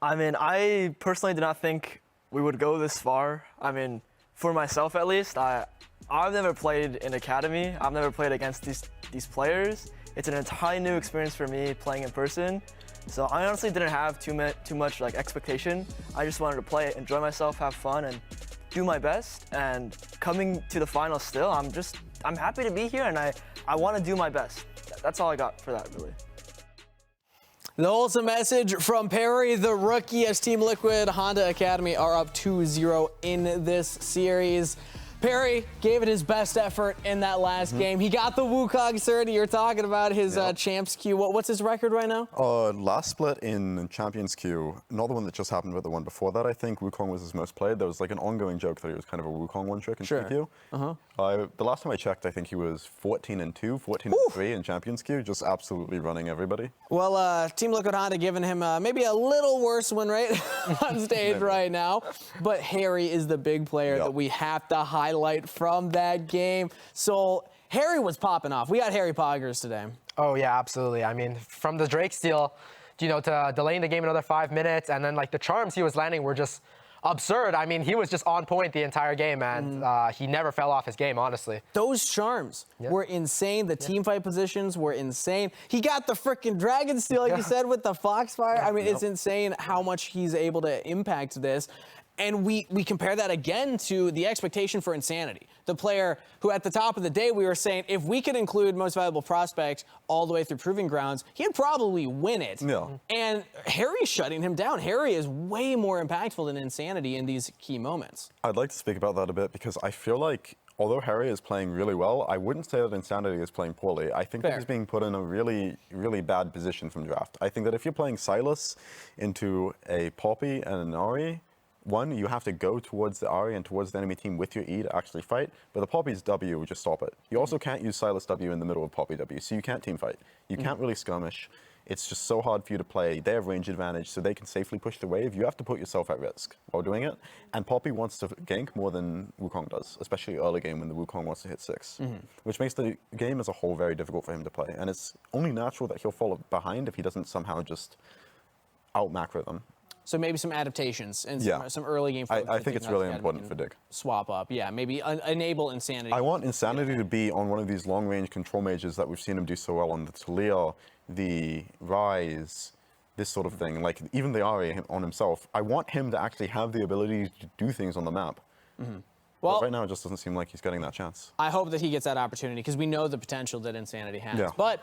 I mean, I personally did not think we would go this far. I mean, for myself at least, I've never played in academy. I've never played against these players. It's an entirely new experience for me playing in person. So I honestly didn't have too much like expectation. I just wanted to play, enjoy myself, have fun, and do my best. And coming to the finals still, I'm happy to be here, and I want to do my best. That's all I got for that, really. The wholesome message from Perry, the rookie, as Team Liquid Honda Academy are up 2-0 in this series. Perry gave it his best effort in that last game. He got the Wukong 30. You're talking about his Champs Queue. What's his record right now? Last split in Champions Queue, not the one that just happened, but the one before that, I think Wukong was his most played. There was like an ongoing joke that he was kind of a Wukong one-trick in Queue. The last time I checked, I think he was 14-2, 14-3 in Champions Queue, just absolutely running everybody. Well, Team Liquid Honda giving him maybe a little worse win rate on stage right now. But Harry is the big player that we have to highlight from that game. So Harry was popping off. We got Harry Poggers today. Oh yeah, absolutely. I mean, from the Drake steal, to delaying the game another 5 minutes, and then like the charms he was landing were just absurd. I mean, he was just on point the entire game, and he never fell off his game, honestly. Those charms were insane. The team fight positions were insane. He got the freaking dragon steal, like you said, with the Foxfire. I mean, it's insane how much he's able to impact this. And we compare that again to the expectation for Insanity, the player who at the top of the day we were saying if we could include most valuable prospects all the way through Proving Grounds, he'd probably win it. Yeah. And Harry's shutting him down. Harry is way more impactful than Insanity in these key moments. I'd like to speak about that a bit because I feel like although Harry is playing really well, I wouldn't say that Insanity is playing poorly. I think that he's being put in a really, really bad position from draft. I think that if you're playing Silas into a Poppy and an Ari, one, you have to go towards the Ari and towards the enemy team with your E to actually fight, but the Poppy's W will just stop it. You also can't use Silas W in the middle of Poppy W, so you can't team fight. You can't really skirmish. It's just so hard for you to play. They have range advantage, so they can safely push the wave. You have to put yourself at risk while doing it, and Poppy wants to gank more than Wukong does, especially early game when the Wukong wants to hit 6, which makes the game as a whole very difficult for him to play, and it's only natural that he'll fall behind if he doesn't somehow just out-macro them. So maybe some adaptations and some early game. I think it's really important for Dig. Swap up, maybe enable Insanity. I want Insanity to be on one of these long-range control mages that we've seen him do so well on the Talia, the Rise, this sort of thing. Like even the Ari on himself. I want him to actually have the ability to do things on the map. Well, but right now it just doesn't seem like he's getting that chance. I hope that he gets that opportunity because we know the potential that Insanity has. Yeah. But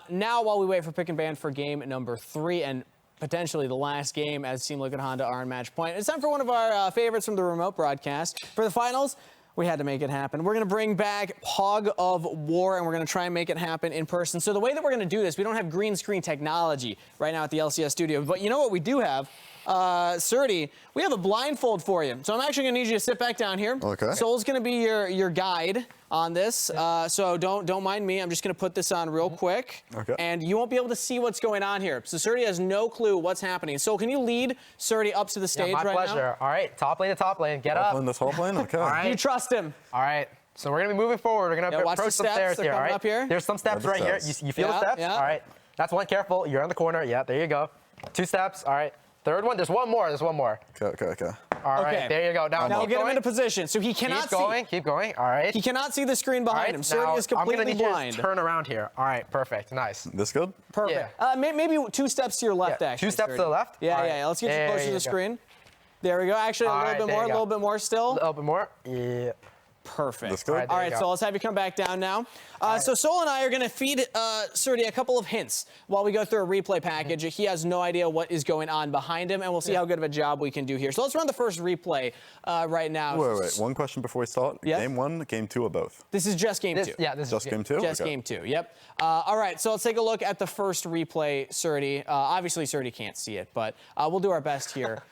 now while we wait for pick and ban for game number 3 and potentially the last game as Team Liquid Honda are on match point, it's time for one of our favorites from the remote broadcast. For the finals, we had to make it happen. We're going to bring back Pog of War, and we're going to try and make it happen in person. So the way that we're going to do this, we don't have green screen technology right now at the LCS studio, but you know what we do have? Surdy, we have a blindfold for you. So I'm actually going to need you to sit back down here. Okay. Soul's going to be your guide on this. So don't mind me. I'm just going to put this on real quick. Okay. And you won't be able to see what's going on here. So Surdy has no clue what's happening. Soul, can you lead Surdy up to the stage right now? My pleasure. All right, top lane to top lane. Get up. Top lane to top lane? Okay. All right. You trust him. All right. So we're going to be moving forward. We're going to approach some stairs here, all right? Up here. There's some steps right here. You feel the steps? Yeah. All right. That's one. Careful. You're on the corner. Yeah, there you go. 2 steps. All right. Third one. There's one more. Okay. All right. There you go. Now we'll get him into position. So he cannot see. Keep going. All right. He cannot see the screen behind him. Surdy is completely I'm going to blind. need you to turn around here. All right. Perfect. Nice. This good? Perfect. Maybe 2 steps to your left, actually. 2 steps to the left? Yeah. Let's get you closer to the screen. There we go. Actually, a little bit more still. A little bit more. Yeah. Perfect. That's good. All right, so let's have you come back down now. So Soul and I are going to feed Surdy a couple of hints while we go through a replay package. He has no idea what is going on behind him, and we'll see how good of a job we can do here. So let's run the first replay right now. Wait. One question before we start. Yeah? Game 1, game 2, or both? This is just game 2. Yeah, this is Just game 2? Just game 2, yep. All right, so let's take a look at the first replay, Surdy. Obviously, Surdy can't see it, but we'll do our best here.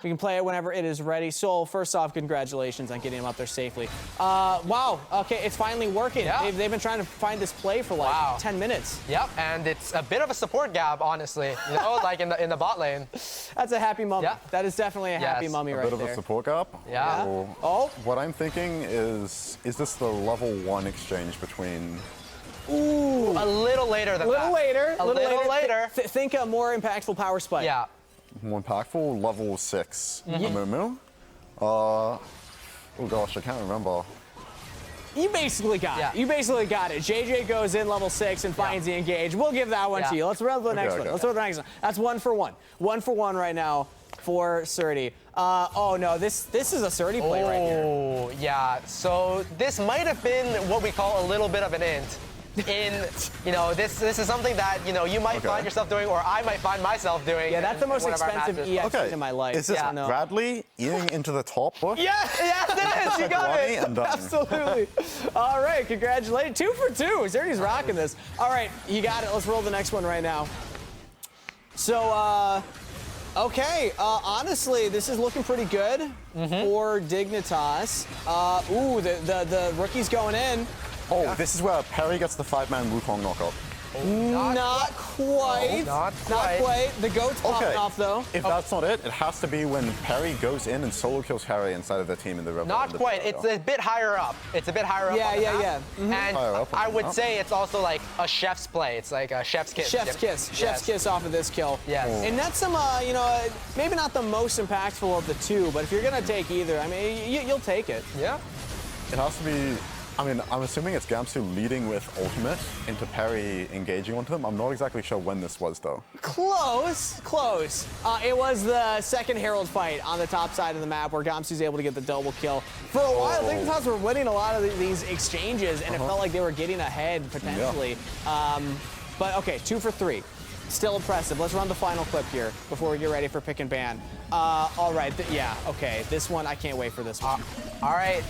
We can play it whenever it is ready. Soul, first off, congratulations on getting him up there safely. Wow, okay, it's finally working. Yeah. They've been trying to find this play for like 10 minutes. Yep, and it's a bit of a support gap, honestly. You know, like in the bot lane. That's a happy mummy. Yeah. That is definitely a happy mummy right A bit there. of a support gap. Yeah. So what I'm thinking is this the level 1 exchange between... Ooh. A little later than that. A little later. A little later. Think a more impactful power spike. Yeah. more impactful, level 6 Amumu. Oh gosh, I can't remember. You basically got it. You basically got it. JJ goes in level 6 and finds the engage. We'll give that one to you. Let's roll the next one. Let's roll the next one. That's 1 for 1. 1 for 1 right now for Surdy. Oh no, this is a Surdy play right here. Oh, yeah. So this might have been what we call a little bit of an int. This is something that, you might find yourself doing, or I might find myself doing. Yeah, that's the most expensive EX in my life. Is this Bradley eating into the top bush? Yes, it is. You got it. Absolutely. All right, congratulations. 2 for 2. Surdy's rocking this. All right, you got it. Let's roll the next one right now. So, okay, honestly, this is looking pretty good for Dignitas. Ooh, the rookie's going in. Oh, this is where Perry gets the 5-man Wukong knockup. Not quite. Not quite. The goat's popping off, though. If that's not it, it has to be when Perry goes in and solo kills Harry inside of the team in the river. Not quite. It's a bit higher up. It's a bit higher up. Yeah. And I would say it's also like a chef's play. It's like a chef's kiss. Chef's kiss. Chef's kiss off of this kill. Yes. And that's some, maybe not the most impactful of the two, but if you're going to take either, I mean, you'll take it. Yeah. It has to be. I mean, I'm assuming it's Gamsu leading with ultimate into Perry engaging onto them. I'm not exactly sure when this was, though. Close. It was the second Herald fight on the top side of the map where Gamsu's able to get the double kill. For a while, Dignitas were winning a lot of these exchanges, and it felt like they were getting ahead, potentially. But, okay, 2 for 3. Still impressive. Let's run the final clip here before we get ready for pick and ban. All right, okay. This one, I can't wait for this one. All right.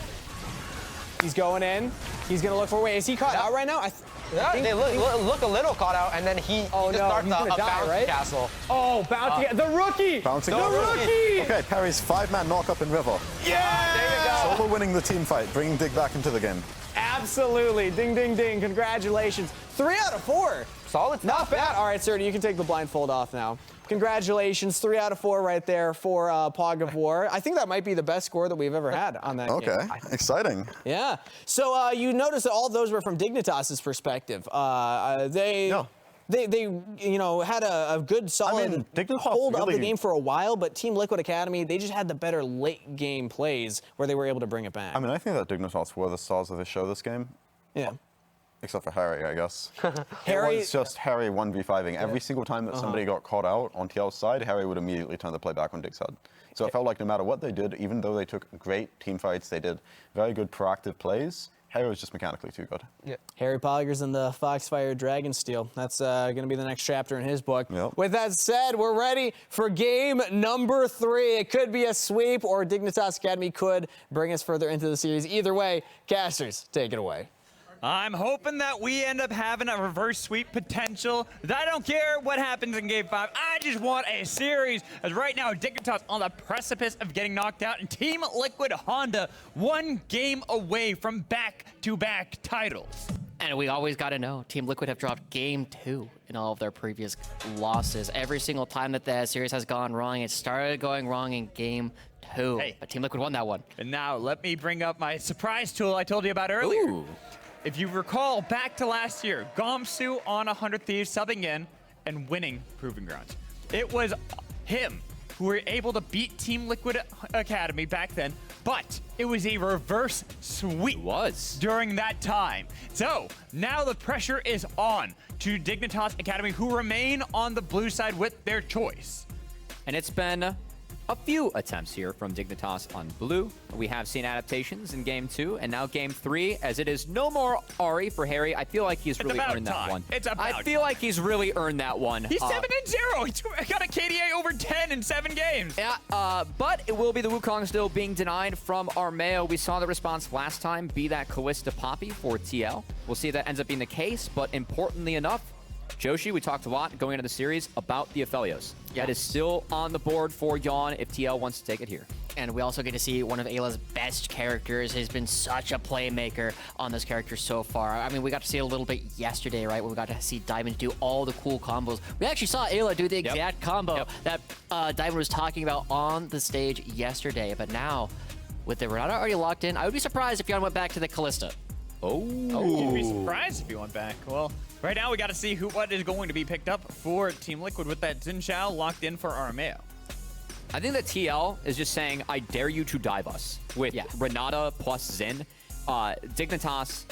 He's going in. He's going to look for a way. Is he caught out right now? They look a little caught out, and then he just starts a bounce castle. Oh, bounty. The rookie! Bouncing the rookie! Okay, Perry's 5-man knockup in river. Yeah! There you go. Solo winning the team fight, bringing Dig back into the game. Absolutely. Ding, ding, ding. Congratulations. 3 out of 4. Solid. Not bad. All right, Surdy, you can take the blindfold off now. Congratulations. 3 out of 4 right there for Pog of War. I think that might be the best score that we've ever had on that game. Okay, exciting. Yeah. So you notice that all those were from Dignitas' perspective. They had a good solid hold of the game for a while, but Team Liquid Academy, they just had the better late game plays where they were able to bring it back. I mean, I think that Dignitas were the stars of the show this game. Yeah. Except for Harry, I guess. Harry, it was just Harry 1v5ing. Every single time that somebody got caught out on TL's side, Harry would immediately turn the play back on Dig's side. So it felt like no matter what they did, even though they took great team fights, they did very good proactive plays, Harry was just mechanically too good. Yeah. Harry Poggers and the Foxfire Dragonsteel. That's going to be the next chapter in his book. Yep. With that said, we're ready for game number 3. It could be a sweep, or Dignitas Academy could bring us further into the series. Either way, casters, take it away. I'm hoping that we end up having a reverse sweep potential. I don't care what happens in Game 5. I just want a series. As right now, Dignitas on the precipice of getting knocked out, and Team Liquid Honda 1 game away from back-to-back titles. And we always got to know, Team Liquid have dropped Game 2 in all of their previous losses. Every single time that the series has gone wrong, it started going wrong in Game 2. Hey. But Team Liquid won that one. And now let me bring up my surprise tool I told you about earlier. Ooh. If you recall back to last year, Gamsu on 100 Thieves subbing in and winning Proving Grounds. It was him who were able to beat Team Liquid Academy back then, but it was a reverse sweep during that time. So now the pressure is on to Dignitas Academy, who remain on the blue side with their choice. And it's been a few attempts here from Dignitas on blue. We have seen adaptations in Game 2, and now Game 3, as it is no more Ari for Harry. I feel like he's really earned that one. I feel like he's really earned that one. He's 7-0. He's got a KDA over 10 in 7 games. Yeah, but it will be the Wukong still being denied from Armeo. We saw the response last time be that Callista Poppy for TL. We'll see if that ends up being the case, but importantly enough, Joshi, we talked a lot going into the series about the Aphelios. That is still on the board for Yawn if TL wants to take it here. And we also get to see one of Ayla's best characters. He's been such a playmaker on this character so far. I mean, we got to see a little bit yesterday, right? When we got to see Diamond do all the cool combos. We actually saw Ayla do the exact combo that Diamond was talking about on the stage yesterday. But now, with the Renata already locked in, I would be surprised if Yawn went back to the Callista. You'd be surprised if you went back. Well, right now we got to see what is going to be picked up for Team Liquid with that Xin Shao locked in for Armeo. I think that TL is just saying, I dare you to dive us with Renata plus Xin. Dignitas,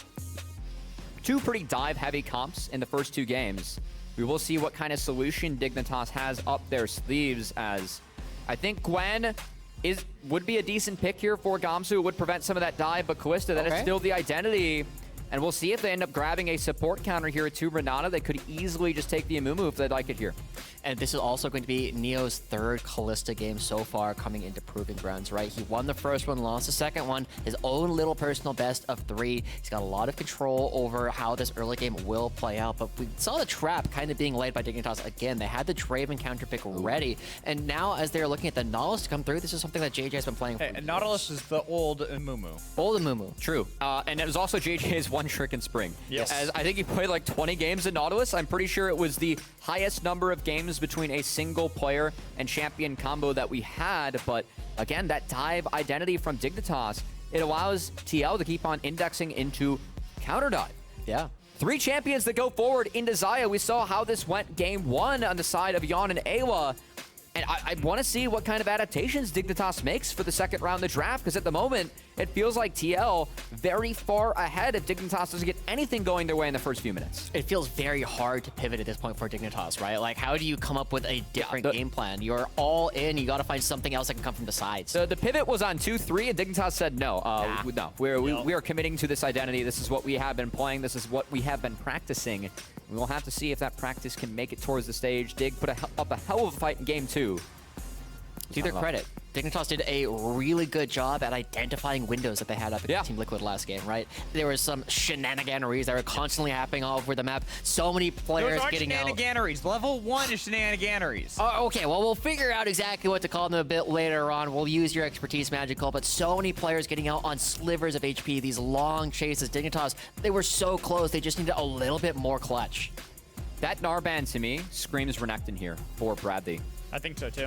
two pretty dive-heavy comps in the first 2 games. We will see what kind of solution Dignitas has up their sleeves, as I think Gwen would be a decent pick here for Gamsu. It would prevent some of that dive, but Kalista, that is still the identity. And we'll see if they end up grabbing a support counter here to Renata. They could easily just take the Amumu if they'd like it here. And this is also going to be Neo's 3rd Kalista game so far coming into Proving Grounds, right? He won the first one, lost the second one, his own little personal best of 3. He's got a lot of control over how this early game will play out, but we saw the trap kind of being laid by Dignitas again. They had the Draven counter pick ready, and now as they're looking at the Nautilus to come through, this is something that JJ has been playing for and Nautilus is the old Amumu. Old Amumu. True. And it was also JJ's one trick in spring. Yes. As I think he played like 20 games in Nautilus. I'm pretty sure it was the highest number of games between a single player and champion combo that we had. But again, that dive identity from Dignitas, it allows TL to keep on indexing into counter dive. Yeah. 3 champions that go forward into Xayah. We saw how this went game 1 on the side of Yeon and Ayla. And I want to see what kind of adaptations Dignitas makes for the second round of the draft, because at the moment, it feels like TL very far ahead if Dignitas doesn't get anything going their way in the first few minutes. It feels very hard to pivot at this point for Dignitas, right? Like, how do you come up with a different game plan? You're all in. You got to find something else that can come from the sides. The pivot was on 2-3, and Dignitas said no. No, we are committing to this identity. This is what we have been playing. This is what we have been practicing. We will have to see if that practice can make it towards the stage. Dig put up a hell of a fight in game 2. To their credit, Dignitas did a really good job at identifying windows that they had up against Team Liquid last game, right? There was some shenaniganeries that were constantly happening all over the map. So many players Those aren't getting out. shenaniganeries. Level 1 is shenaniganeries. Oh, okay, well, we'll figure out exactly what to call them a bit later on. We'll use your expertise, Magical, but so many players getting out on slivers of HP, these long chases. Dignitas, they were so close. They just needed a little bit more clutch. That Narban, to me, screams Renekton here for Bradley. I think so, too.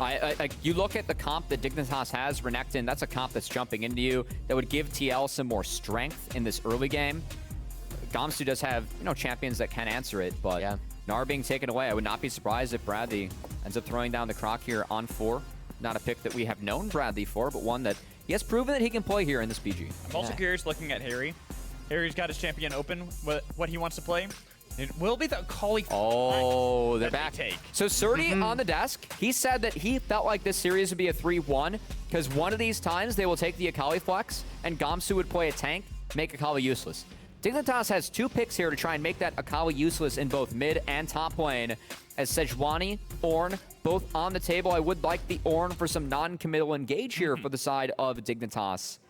You look at the comp that Dignitas has, Renekton, that's a comp that's jumping into you that would give TL some more strength in this early game. Gamsu does have, champions that can answer it, but Nar being taken away, I would not be surprised if Bradley ends up throwing down the Croc here on 4. Not a pick that we have known Bradley for, but one that he has proven that he can play here in this BG. I'm also curious looking at Harry. Harry's got his champion open, what he wants to play. It will be the Akali. Oh, they're back. Take. So Surdy on the desk, he said that he felt like this series would be a 3-1 because one of these times they will take the Akali flex and Gamsu would play a tank, make Akali useless. Dignitas has 2 picks here to try and make that Akali useless in both mid and top lane. As Sejuani, Ornn, both on the table. I would like the Ornn for some non-committal engage here for the side of Dignitas.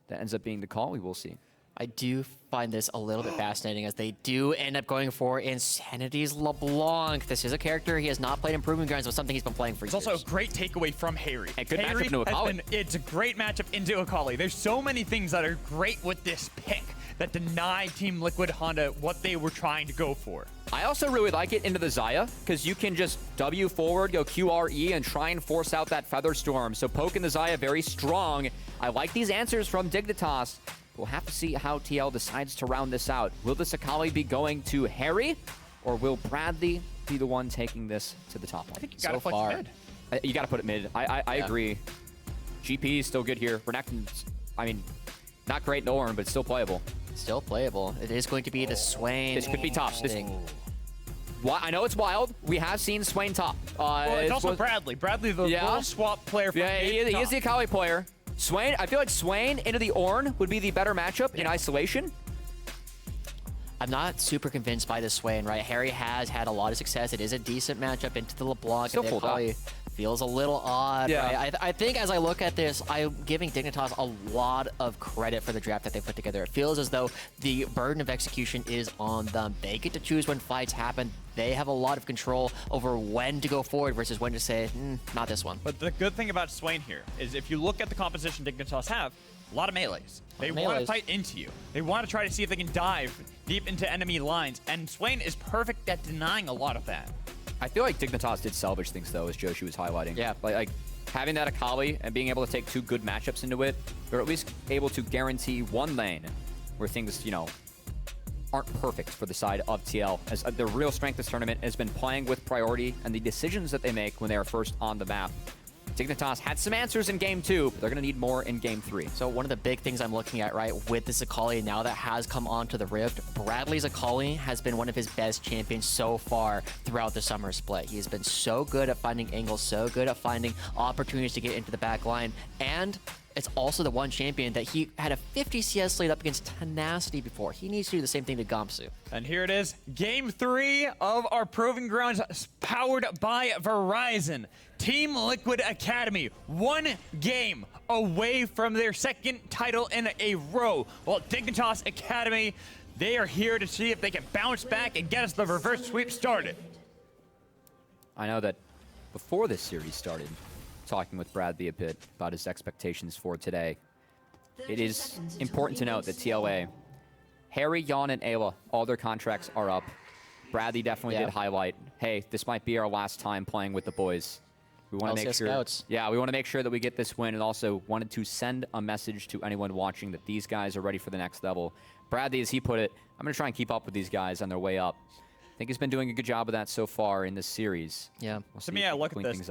That ends up being the call. We will see. I do find this a little bit fascinating as they do end up going for Insanity's LeBlanc. This is a character he has not played in Proving Grounds, but something he's been playing for years. It's also a great takeaway from Harry. A good matchup into Akali. It's a great matchup into Akali. There's so many things that are great with this pick that deny Team Liquid Honda what they were trying to go for. I also really like it into the Xayah, because you can just W forward, go QRE, and try and force out that Feather Storm. So poking the Xayah very strong. I like these answers from Dignitas. We'll have to see how TL decides to round this out. Will this Akali be going to Harry, or will Bradley be the one taking this to the top line? I think you gotta flex mid. You gotta put it mid. I agree. GP is still good here. Renekton's, not great in Ornn, but still playable. Still playable. It is going to be the Swain. This could be top. I know it's wild. We have seen Swain top. It's also Bradley. Bradley, the role swap player from he is the Akali player. Swain, I feel like Swain into the Ornn would be the better matchup in isolation. I'm not super convinced by this Swain, right? Harry has had a lot of success. It is a decent matchup into the LeBlanc. Still full up. Feels a little odd, right? I think as I look at this, I'm giving Dignitas a lot of credit for the draft that they put together. It feels as though the burden of execution is on them. They get to choose when fights happen. They have a lot of control over when to go forward versus when to say, not this one. But the good thing about Swain here is if you look at the composition Dignitas have, a lot of melees. They want to fight into you. They want to try to see if they can dive deep into enemy lines, and Swain is perfect at denying a lot of that. I feel like Dignitas did salvage things, though, as Joshi was highlighting. Yeah. Like having that Akali and being able to take 2 good matchups into it, they're at least able to guarantee one lane where things, aren't perfect for the side of TL. As the real strength of this tournament has been playing with priority and the decisions that they make when they are first on the map. Dignitas had some answers in game 2, but they're going to need more in game 3. So one of the big things I'm looking at, right, with this Akali now that has come onto the Rift, Bradley's Akali has been one of his best champions so far throughout the summer split. He's been so good at finding angles, so good at finding opportunities to get into the back line, and it's also the one champion that he had a 50 CS lead up against Tenacity before. He needs to do the same thing to Gamsu. And here it is, game 3 of our Proving Grounds powered by Verizon. Team Liquid Academy, 1 game away from their 2nd title in a row. While Dignitas Academy, they are here to see if they can bounce back and get us the reverse sweep started. I know that before this series started, talking with Bradley a bit about his expectations for today, it is important to note that TLA, Harry, Jan, and Ayla, all their contracts are up. Bradley definitely did highlight, hey, this might be our last time playing with the boys. We want to make sure, we want to make sure that we get this win, and also wanted to send a message to anyone watching that these guys are ready for the next level. Bradley, as he put it, I'm going to try and keep up with these guys on their way up. I think he's been doing a good job of that so far in this series. Yeah. To me, I look at this.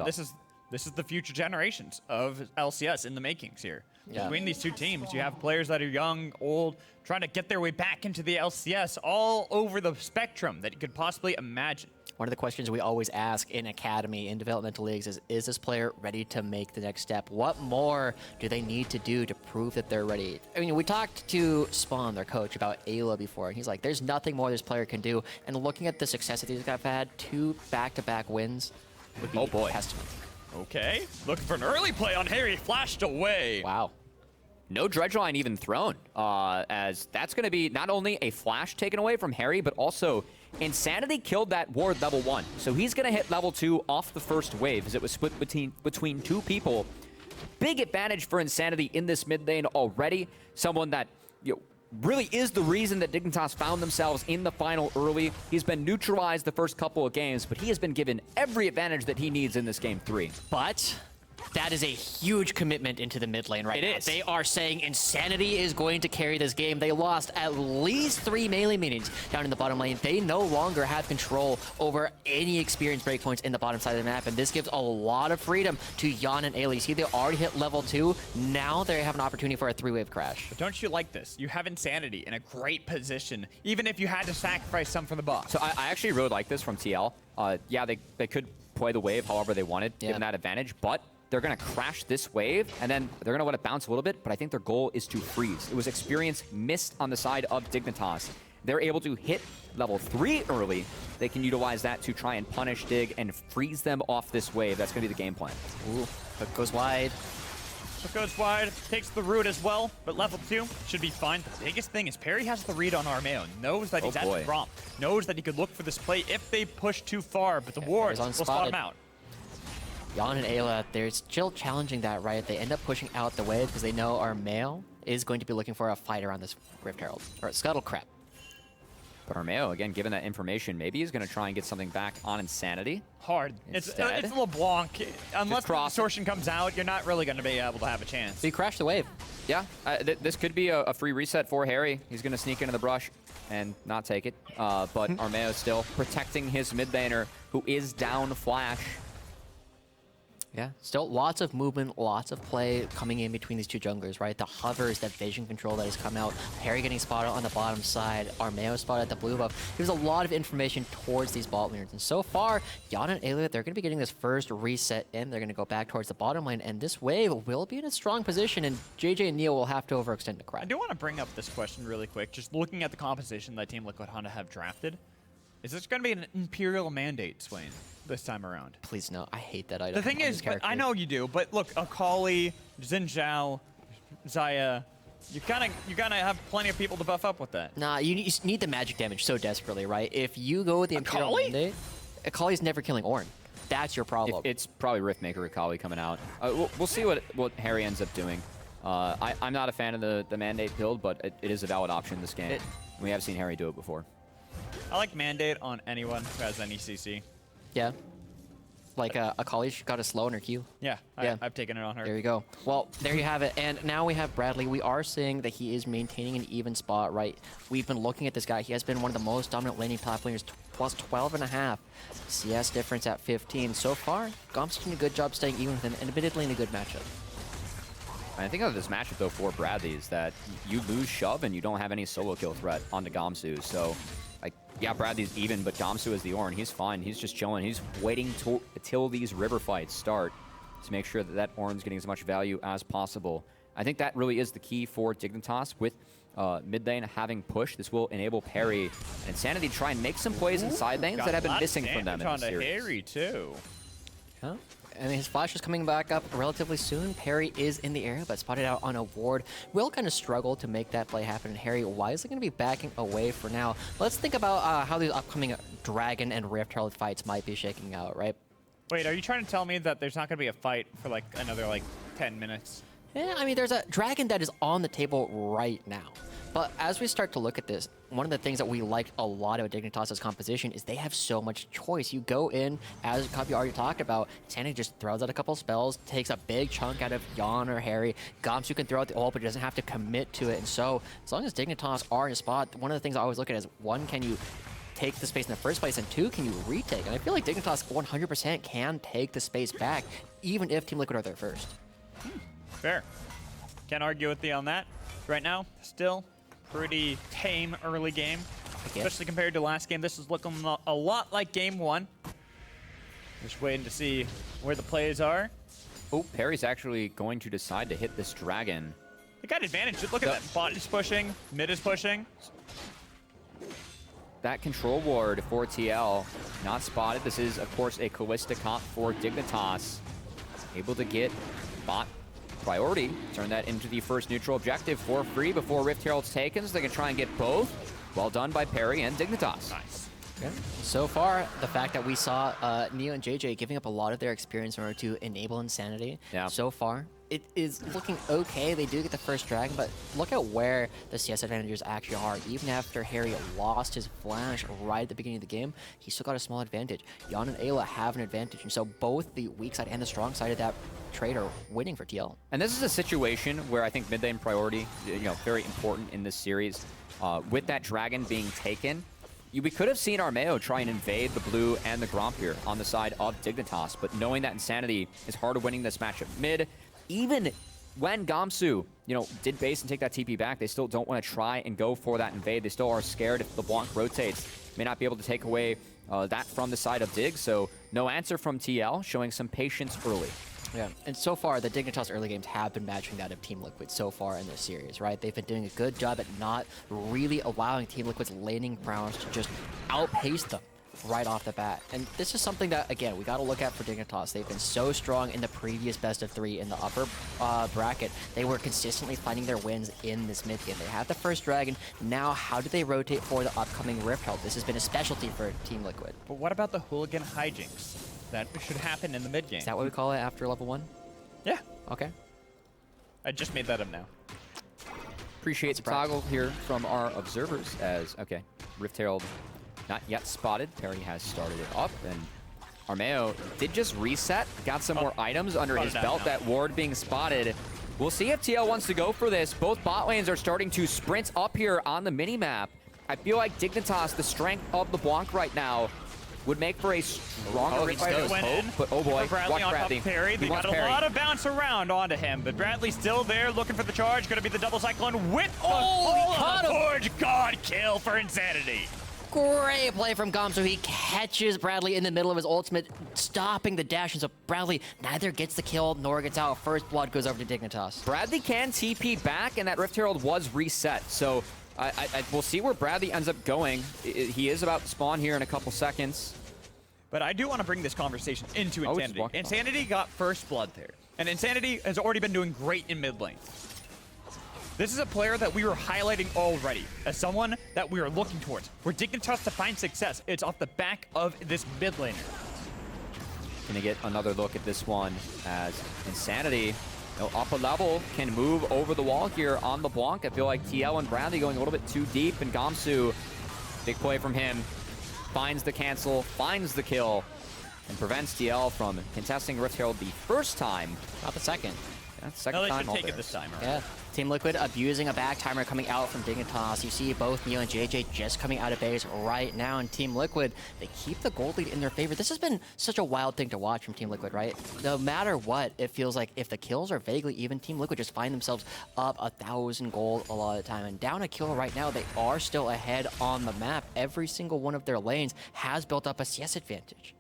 This is the future generations of LCS in the makings here. Yeah. Between these two teams, you have players that are young, old, trying to get their way back into the LCS all over the spectrum that you could possibly imagine. One of the questions we always ask in Academy, in developmental leagues, is this player ready to make the next step? What more do they need to do to prove that they're ready? I mean, we talked to Spawn, their coach, about Ayla before, and he's like, there's nothing more this player can do. And looking at the success that these guys have had, 2 back-to-back wins would be a testament. Okay, looking for an early play on Harry, flashed away. Wow. No dredge line even thrown, as that's going to be not only a flash taken away from Harry, but also Insanity killed that ward level 1. So he's going to hit level 2 off the first wave, as it was split between 2 people. Big advantage for Insanity in this mid lane already. Someone that, really is the reason that Dignitas found themselves in the final early. He's been neutralized the first couple of games, but he has been given every advantage that he needs in this game 3. But that is a huge commitment into the mid lane right now. It is. They are saying Insanity is going to carry this game. They lost at least 3 melee meetings down in the bottom lane. They no longer have control over any experience breakpoints in the bottom side of the map, and this gives a lot of freedom to Jan and Ayla. See, they already hit level 2. Now they have an opportunity for a 3-wave crash. But don't you like this? You have Insanity in a great position, even if you had to sacrifice some for the boss. So I actually really like this from TL. Yeah, they could play the wave however they wanted, given that advantage, but they're going to crash this wave, and then they're going to let it bounce a little bit, but I think their goal is to freeze. It was experience missed on the side of Dignitas. They're able to hit level 3 early. They can utilize that to try and punish Dig and freeze them off this wave. That's going to be the game plan. Ooh, hook goes wide. Hook goes wide, takes the root as well, but level 2 should be fine. The biggest thing is Perry has the read on Armeo, knows that he's at the prompt, knows that he could look for this play if they push too far, but the wards will spot him out. Jan and Ayla, they're still challenging that, right? They end up pushing out the wave because they know our male is going to be looking for a fight around this Rift Herald, or Scuttle Crab. But Armeo, again, given that information, maybe he's going to try and get something back on Insanity. Hard. It's LeBlanc. Unless the distortion comes out, you're not really going to be able to have a chance. So you crash the wave. Yeah, this could be a free reset for Harry. He's going to sneak into the brush and not take it. But Armeo still protecting his mid laner, who is down flash. Yeah, still lots of movement, lots of play coming in between these two junglers, right? The hovers, that vision control that has come out, Harry getting spotted on the bottom side, Armeo spotted at the blue buff. There's a lot of information towards these bot laners. And so far, Jan and Ayla, they're going to be getting this first reset in. They're going to go back towards the bottom lane, and this wave will be in a strong position, and JJ and Neil will have to overextend the crowd. I do want to bring up this question really quick. Just looking at the composition that Team Liquid Honda have drafted, is this going to be an Imperial mandate, Swain, this time around? Please no, I hate that item. The thing is, I know you do, but look, Akali, Xin Zhao, Xayah, you gotta have plenty of people to buff up with that. Nah, you need the magic damage so desperately, right? If you go with the Imperial mandate, Akali's never killing Ornn. That's your problem. It's probably Riftmaker Akali coming out. We'll see what Harry ends up doing. I'm not a fan of the mandate build, but it is a valid option in this game. We have seen Harry do it before. I like mandate on anyone who has any CC. Yeah. Like Akali's got a slow in her Q. Yeah, I've taken it on her. There you go. Well, there you have it. And now we have Bradley. We are seeing that he is maintaining an even spot, right? We've been looking at this guy. He has been one of the most dominant laning top laners plus 12.5. CS difference at 15. So far, Gom's doing a good job staying even with him, and admittedly in a good matchup. I think of this matchup, though, for Bradley is that you lose Shove and you don't have any solo kill threat onto Gamsu. So, like, yeah, Bradley's even, but Gamsu is the Ornn. He's fine. He's just chilling. He's waiting till these river fights start to make sure that that Ornn's getting as much value as possible. I think that really is the key for Dignitas with mid lane having push. This will enable Perry and Insanity to try and make some plays in side lanes that have been missing from them in the series. Harry, too. Huh? And his flash is coming back up relatively soon. Perry is in the area, but spotted out on a ward. Will kind of struggle to make that play happen. And Harry wisely going to be backing away for now. Let's think about how these upcoming Dragon and Rift Herald fights might be shaking out, right? Wait, are you trying to tell me that there's not going to be a fight for like another 10 minutes? Yeah, I mean, there's a Dragon that is on the table right now. But as we start to look at this, one of the things that we like a lot about Dignitas' composition is they have so much choice. You go in, as Copy already talked about, Sandy just throws out a couple spells, takes a big chunk out of Yon or Harry. Gamsu can throw out the ult, but doesn't have to commit to it. And so, as long as Dignitas are in a spot, one of the things I always look at is, one, can you take the space in the first place, and two, can you retake? And I feel like Dignitas 100% can take the space back, even if Team Liquid are there first. Fair. Can't argue with you on that. Right now, still pretty tame early game, especially compared to last game. This is looking a lot like game one. Just waiting to see where the plays are. Oh, Perry's actually going to decide to hit this Dragon. They got advantage. Look at that. Bot is pushing. Mid is pushing. That control ward for TL, not spotted. This is, of course, a Callista comp for Dignitas. Able to get bot priority, turn that into the first neutral objective for free before Rift Herald's taken, so they can try and get both. Well done by Perry and Dignitas. Nice. Okay. So far, the fact that we saw Neo and JJ giving up a lot of their experience in order to enable Insanity, so far, it is looking okay. They do get the first Dragon, but look at where the CS advantages actually are. Even after Harry lost his flash right at the beginning of the game, he still got a small advantage. Yon and Ayla have an advantage, and so both the weak side and the strong side of that trade are winning for TL. And this is a situation where I think mid lane priority, very important in this series. With that Dragon being taken, we could have seen Armeo try and invade the blue and the Gromp here on the side of Dignitas, but knowing that Insanity is hard of winning this matchup mid, even when Gamsu, did base and take that TP back, they still don't want to try and go for that invade. They still are scared if LeBlanc rotates. May not be able to take away that from the side of Dig, so no answer from TL, showing some patience early. Yeah, and so far, the Dignitas early games have been matching that of Team Liquid so far in this series, right? They've been doing a good job at not really allowing Team Liquid's laning prowess to just outpace them right off the bat. And this is something that, again, we got to look at for Dignitas. They've been so strong in the previous best of 3 in the upper bracket. They were consistently finding their wins in this mid game. They have the first Dragon. Now, how do they rotate for the upcoming Rift Herald? This has been a specialty for Team Liquid. But what about the hooligan hijinks? That should happen in the mid game. Is that what we call it after level 1? Yeah. Okay. I just made that up now. Appreciate the toggle here from our observers as, okay, Rift Herald not yet spotted. Perry has started it up, and Armeo did just reset, got some more items under his belt. That ward being spotted. We'll see if TL wants to go for this. Both bot lanes are starting to sprint up here on the minimap. I feel like Dignitas, the strength of the Blanc right now, would make for a stronger Rift Herald hope, but oh boy, Bradley watch Bradley. Perry. They got a lot of bounce around onto him, but Bradley's still there looking for the charge. Going to be the double cyclone with the Forge God kill for Insanity. Great play from Gamsu. He catches Bradley in the middle of his ultimate, stopping the dash, and so Bradley neither gets the kill nor gets out. First blood goes over to Dignitas. Bradley can TP back, and that Rift Herald was reset, so we'll see where Bradley ends up going. He is about to spawn here in a couple seconds. But I do want to bring this conversation into Insanity. Insanity got first blood there, and Insanity has already been doing great in mid lane. This is a player that we were highlighting already as someone that we are looking towards. We're Dignitas to find success. It's off the back of this mid laner. Gonna get another look at this one as Insanity, up a level, can move over the wall here on the Blanc. I feel like TL and Bradley going a little bit too deep, and Gamsu, big play from him, finds the cancel, finds the kill, and prevents TL from contesting Rift Herald the first time. Not the second. Yeah, second No, they time should all take there. it this time. Right? Yeah. Team Liquid abusing a back timer coming out from Dignitas. You see both Neo and JJ just coming out of base right now, and Team Liquid, they keep the gold lead in their favor. This has been such a wild thing to watch from Team Liquid, right? No matter what, it feels like if the kills are vaguely even, Team Liquid just find themselves up 1,000 gold a lot of the time. And down a kill right now, they are still ahead on the map. Every single one of their lanes has built up a CS advantage.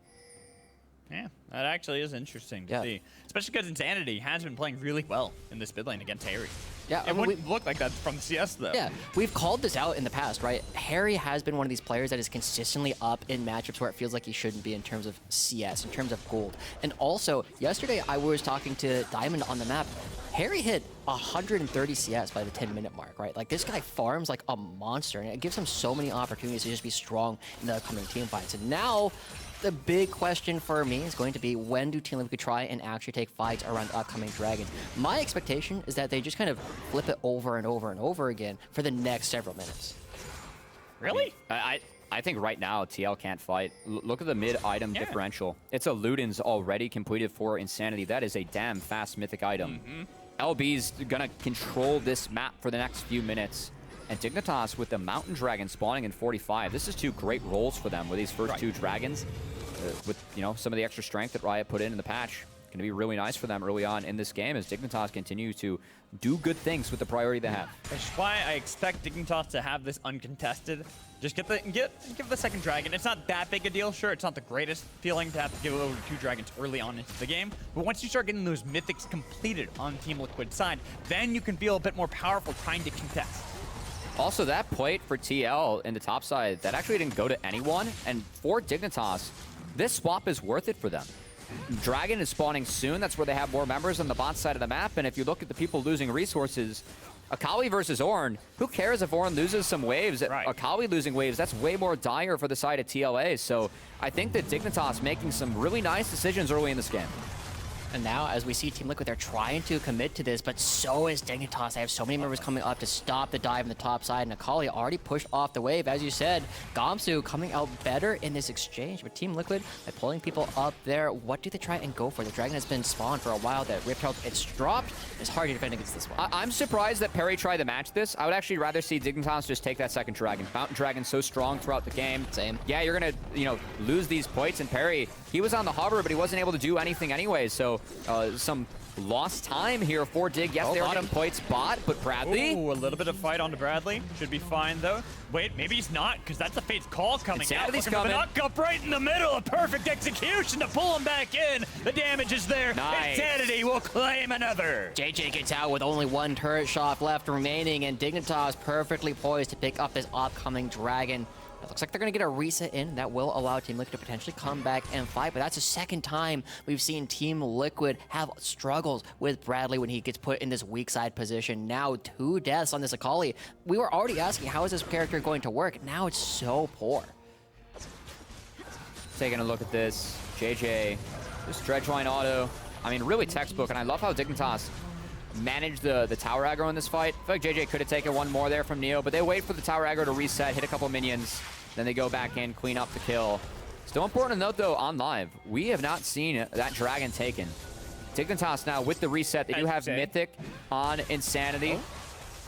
Yeah, that actually is interesting to see. Especially because Insanity has been playing really well in this mid lane against Harry. Yeah, it wouldn't look like that from CS, though. Yeah, we've called this out in the past, right? Harry has been one of these players that is consistently up in matchups where it feels like he shouldn't be in terms of CS, in terms of gold. And also, yesterday I was talking to Diamond on the map. Harry hit 130 CS by the 10-minute mark, right? Like, this guy farms like a monster, and it gives him so many opportunities to just be strong in the upcoming team fights. And now, the big question for me is going to be, when do Team Liquid try and actually take fights around the upcoming Dragons? My expectation is that they just kind of flip it over and over and over again for the next several minutes. Really? I think right now TL can't fight. Look at the mid item differential. It's a Luden's already completed for Insanity. That is a damn fast mythic item. LB's gonna control this map for the next few minutes. And Dignitas with the Mountain Dragon spawning in 45. This is two great roles for them with these first two dragons. With, you know, some of the extra strength that Riot put in the patch. Going to be really nice for them early on in this game as Dignitas continue to do good things with the priority they have. Which is why I expect Dignitas to have this uncontested. Just give the second dragon. It's not that big a deal. Sure, it's not the greatest feeling to have to give over 2 dragons early on into the game. But once you start getting those mythics completed on Team Liquid's side, then you can feel a bit more powerful trying to contest. Also, that plate for TL in the top side, that actually didn't go to anyone. And for Dignitas, this swap is worth it for them. Dragon is spawning soon. That's where they have more members on the bot side of the map. And if you look at the people losing resources, Akali versus Ornn, who cares if Ornn loses some waves? Right. Akali losing waves, that's way more dire for the side of TLA. So I think that Dignitas making some really nice decisions early in this game. And now, as we see Team Liquid, they're trying to commit to this, but so is Dignitas. They have so many members coming up to stop the dive in the top side, and Akali already pushed off the wave. As you said, Gamsu coming out better in this exchange, but Team Liquid, by pulling people up there, what do they try and go for? The dragon has been spawned for a while. That Rift Herald, it's dropped. It's hard to defend against this one. I'm surprised that Perry tried to match this. I would actually rather see Dignitas just take that second dragon. Mountain Dragon's so strong throughout the game. Same. Yeah, you're gonna, lose these points, and Perry, he was on the hover, but he wasn't able to do anything anyway, so some lost time here for Dig. Yes, they were on points bot, but Bradley. Ooh, a little bit of fight onto Bradley. Should be fine, though. Wait, maybe he's not, because that's a Fate's Call coming out. Insanity's coming. Knock up right in the middle. A perfect execution to pull him back in. The damage is there. Nice. Insanity will claim another. JJ gets out with only one turret shot left remaining, and Dignitas perfectly poised to pick up this upcoming dragon. It looks like they're going to get a reset in. That will allow Team Liquid to potentially come back and fight, but that's the second time we've seen Team Liquid have struggles with Bradley when he gets put in this weak side position. Now 2 deaths on this Akali. We were already asking, how is this character going to work? Now it's so poor. Taking a look at this. JJ, this Dredgeline auto. I mean, really textbook, and I love how Dignitas managed the tower aggro in this fight. I feel like JJ could have taken one more there from Neo, but they wait for the tower aggro to reset, hit a couple minions, then they go back in, clean up the kill. Still important to note, though, on live, we have not seen that dragon taken. Dignitas now with the reset, they do have Mythic on Insanity,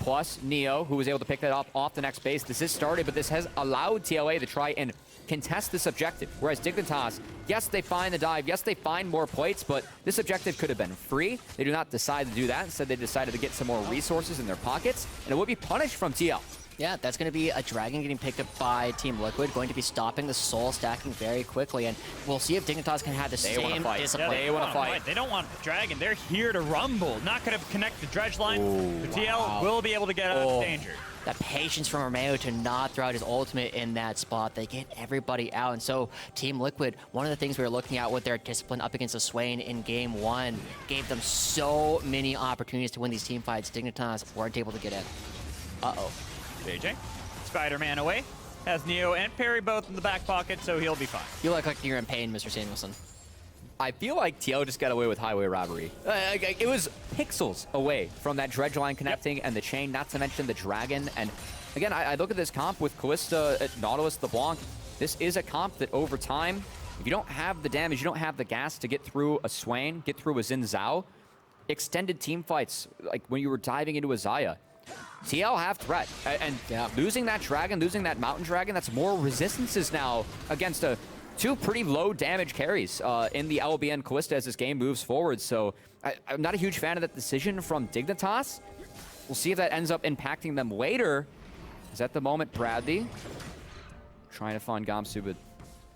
plus Neo, who was able to pick that up off the next base. This is started, but this has allowed TLA to try and contest this objective. Whereas Dignitas, yes, they find the dive, yes, they find more plates, but this objective could have been free. They do not decide to do that. Instead, they decided to get some more resources in their pockets, and it would be punished from TL. Yeah, that's going to be a dragon getting picked up by Team Liquid, going to be stopping the soul stacking very quickly, and we'll see if Dignitas can have the same discipline. Yeah, they want to fight. They don't want the dragon. They're here to rumble. Not going to connect the dredge line. The TL will be able to get out of danger. That patience from Romeo to not throw out his ultimate in that spot. They get everybody out. And so Team Liquid, one of the things we were looking at with their discipline up against the Swain in game 1, gave them so many opportunities to win these team fights. Dignitas weren't able to get in. Uh-oh. JJ, Spider-Man away. Has Neo and Perry both in the back pocket, so he'll be fine. You look like you're in pain, Mr. Samuelson. I feel like TL just got away with highway robbery. It was pixels away from that dredge line connecting and the chain, not to mention the dragon. And again, I look at this comp with Callista at Nautilus LeBlanc. This is a comp that over time, if you don't have the damage, you don't have the gas to get through a Swain, get through a Xin Zhao, extended team fights, like when you were diving into a Xayah, TL have threat. And losing that dragon, losing that mountain dragon, that's more resistances now against two pretty low damage carries in the LBN Kalista as this game moves forward. So I'm not a huge fan of that decision from Dignitas. We'll see if that ends up impacting them later. Is at the moment Bradley trying to find Gamsu, but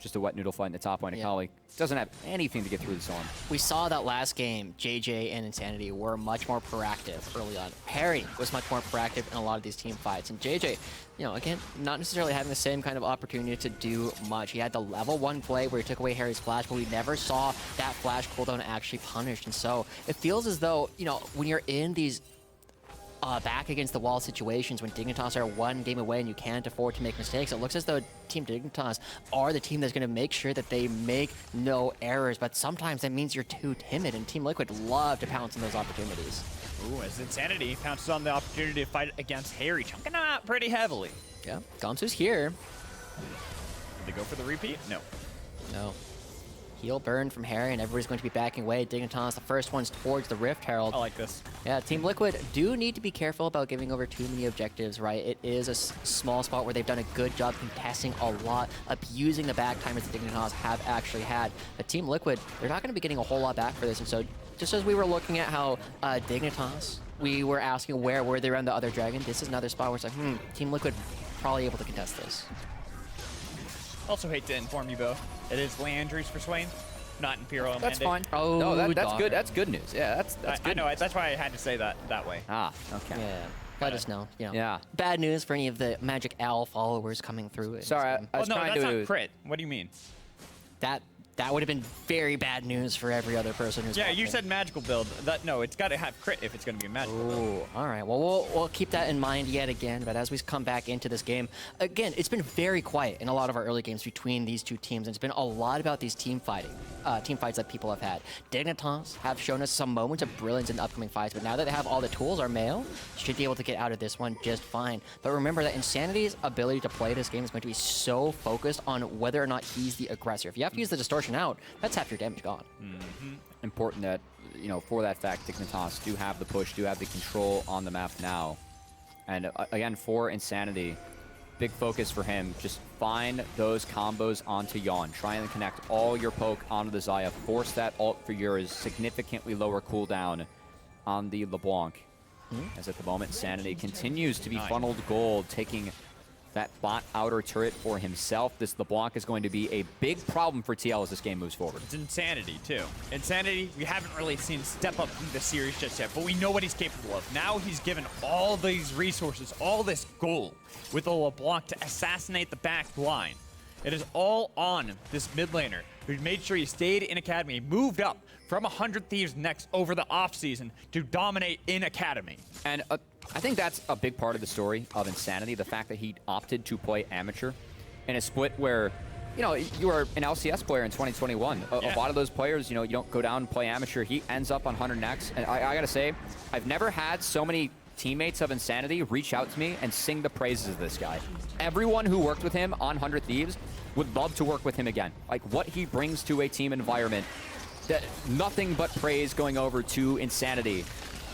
just a wet noodle fight in the top lane. Akali doesn't have anything to get through the zone. We saw that last game, JJ and Insanity were much more proactive early on. Harry was much more proactive in a lot of these team fights. And JJ, you know, again, not necessarily having the same kind of opportunity to do much. He had the level 1 play where he took away Harry's flash, but we never saw that flash cooldown actually punished. And so it feels as though, you know, when you're in these back against the wall situations when Dignitas are one game away and you can't afford to make mistakes, it looks as though Team Dignitas are the team that's going to make sure that they make no errors, but sometimes that means you're too timid, and Team Liquid love to pounce on those opportunities. Ooh, as Insanity pounces on the opportunity to fight against Harry, chunking him out pretty heavily. Yeah, Gamsu's here. Did they go for the repeat? No. No. Heal burn from Harry, and everybody's going to be backing away. Dignitas, the first one's towards the Rift Herald. I like this. Yeah, Team Liquid do need to be careful about giving over too many objectives, right? It is a small spot where they've done a good job contesting a lot, abusing the back timers that Dignitas have actually had. But Team Liquid, they're not going to be getting a whole lot back for this. And so just as we were looking at how Dignitas, we were asking where were they around the other dragon, this is another spot where it's like, Team Liquid probably able to contest this. Also hate to inform you both, it is Landry's for Swain, not Imperial. That's Mandate. fine. Oh, no, that's daughter. good. That's good news. Yeah, that's good. I know, that's why I had to say that way. Ah, okay. Yeah, let us know. You know, Yeah. bad news for any of the Magic Owl followers coming through. Sorry, I Oh was no, trying that's to... not crit. What do you mean? That would have been very bad news for every other person who's Yeah, you watching. said magical build. No, it's got to have crit if it's going to be a magical build. Ooh, all right. Well, we'll keep that in mind yet again. But as we come back into this game, again, it's been very quiet in a lot of our early games between these two teams. And it's been a lot about these team fights that people have had. Dignitas have shown us some moments of brilliance in the upcoming fights. But now that they have all the tools, Armeo should be able to get out of this one just fine. But remember that Insanity's ability to play this game is going to be so focused on whether or not he's the aggressor. If you have to use the distortion out, that's half your damage gone. Important that, you know, for that fact, Dignitas do have the push, do have the control on the map now. And again, for Insanity, big focus for him, just find those combos onto Yawn. Try and connect all your poke onto the Xayah. Force that ult for yours, significantly lower cooldown on the LeBlanc. As at the moment, Insanity continues to be funneled gold, taking that bot outer turret for himself. This LeBlanc is going to be a big problem for TL as this game moves forward. It's Insanity, too. Insanity, we haven't really seen step up in the series just yet, but we know what he's capable of. Now he's given all these resources, all this gold, with the LeBlanc to assassinate the back line. It is all on this mid laner, who made sure he stayed in Academy, moved up from 100 Thieves next over the offseason to dominate in Academy. And I think that's a big part of the story of Insanity, the fact that he opted to play amateur in a split where, you know, you were an LCS player in 2021. A lot of those players, you know, you don't go down and play amateur. He ends up on 100 next. And I gotta say, I've never had so many teammates of Insanity reach out to me and sing the praises of this guy. Everyone who worked with him on 100 Thieves would love to work with him again. Like, what he brings to a team environment, nothing but praise going over to Insanity.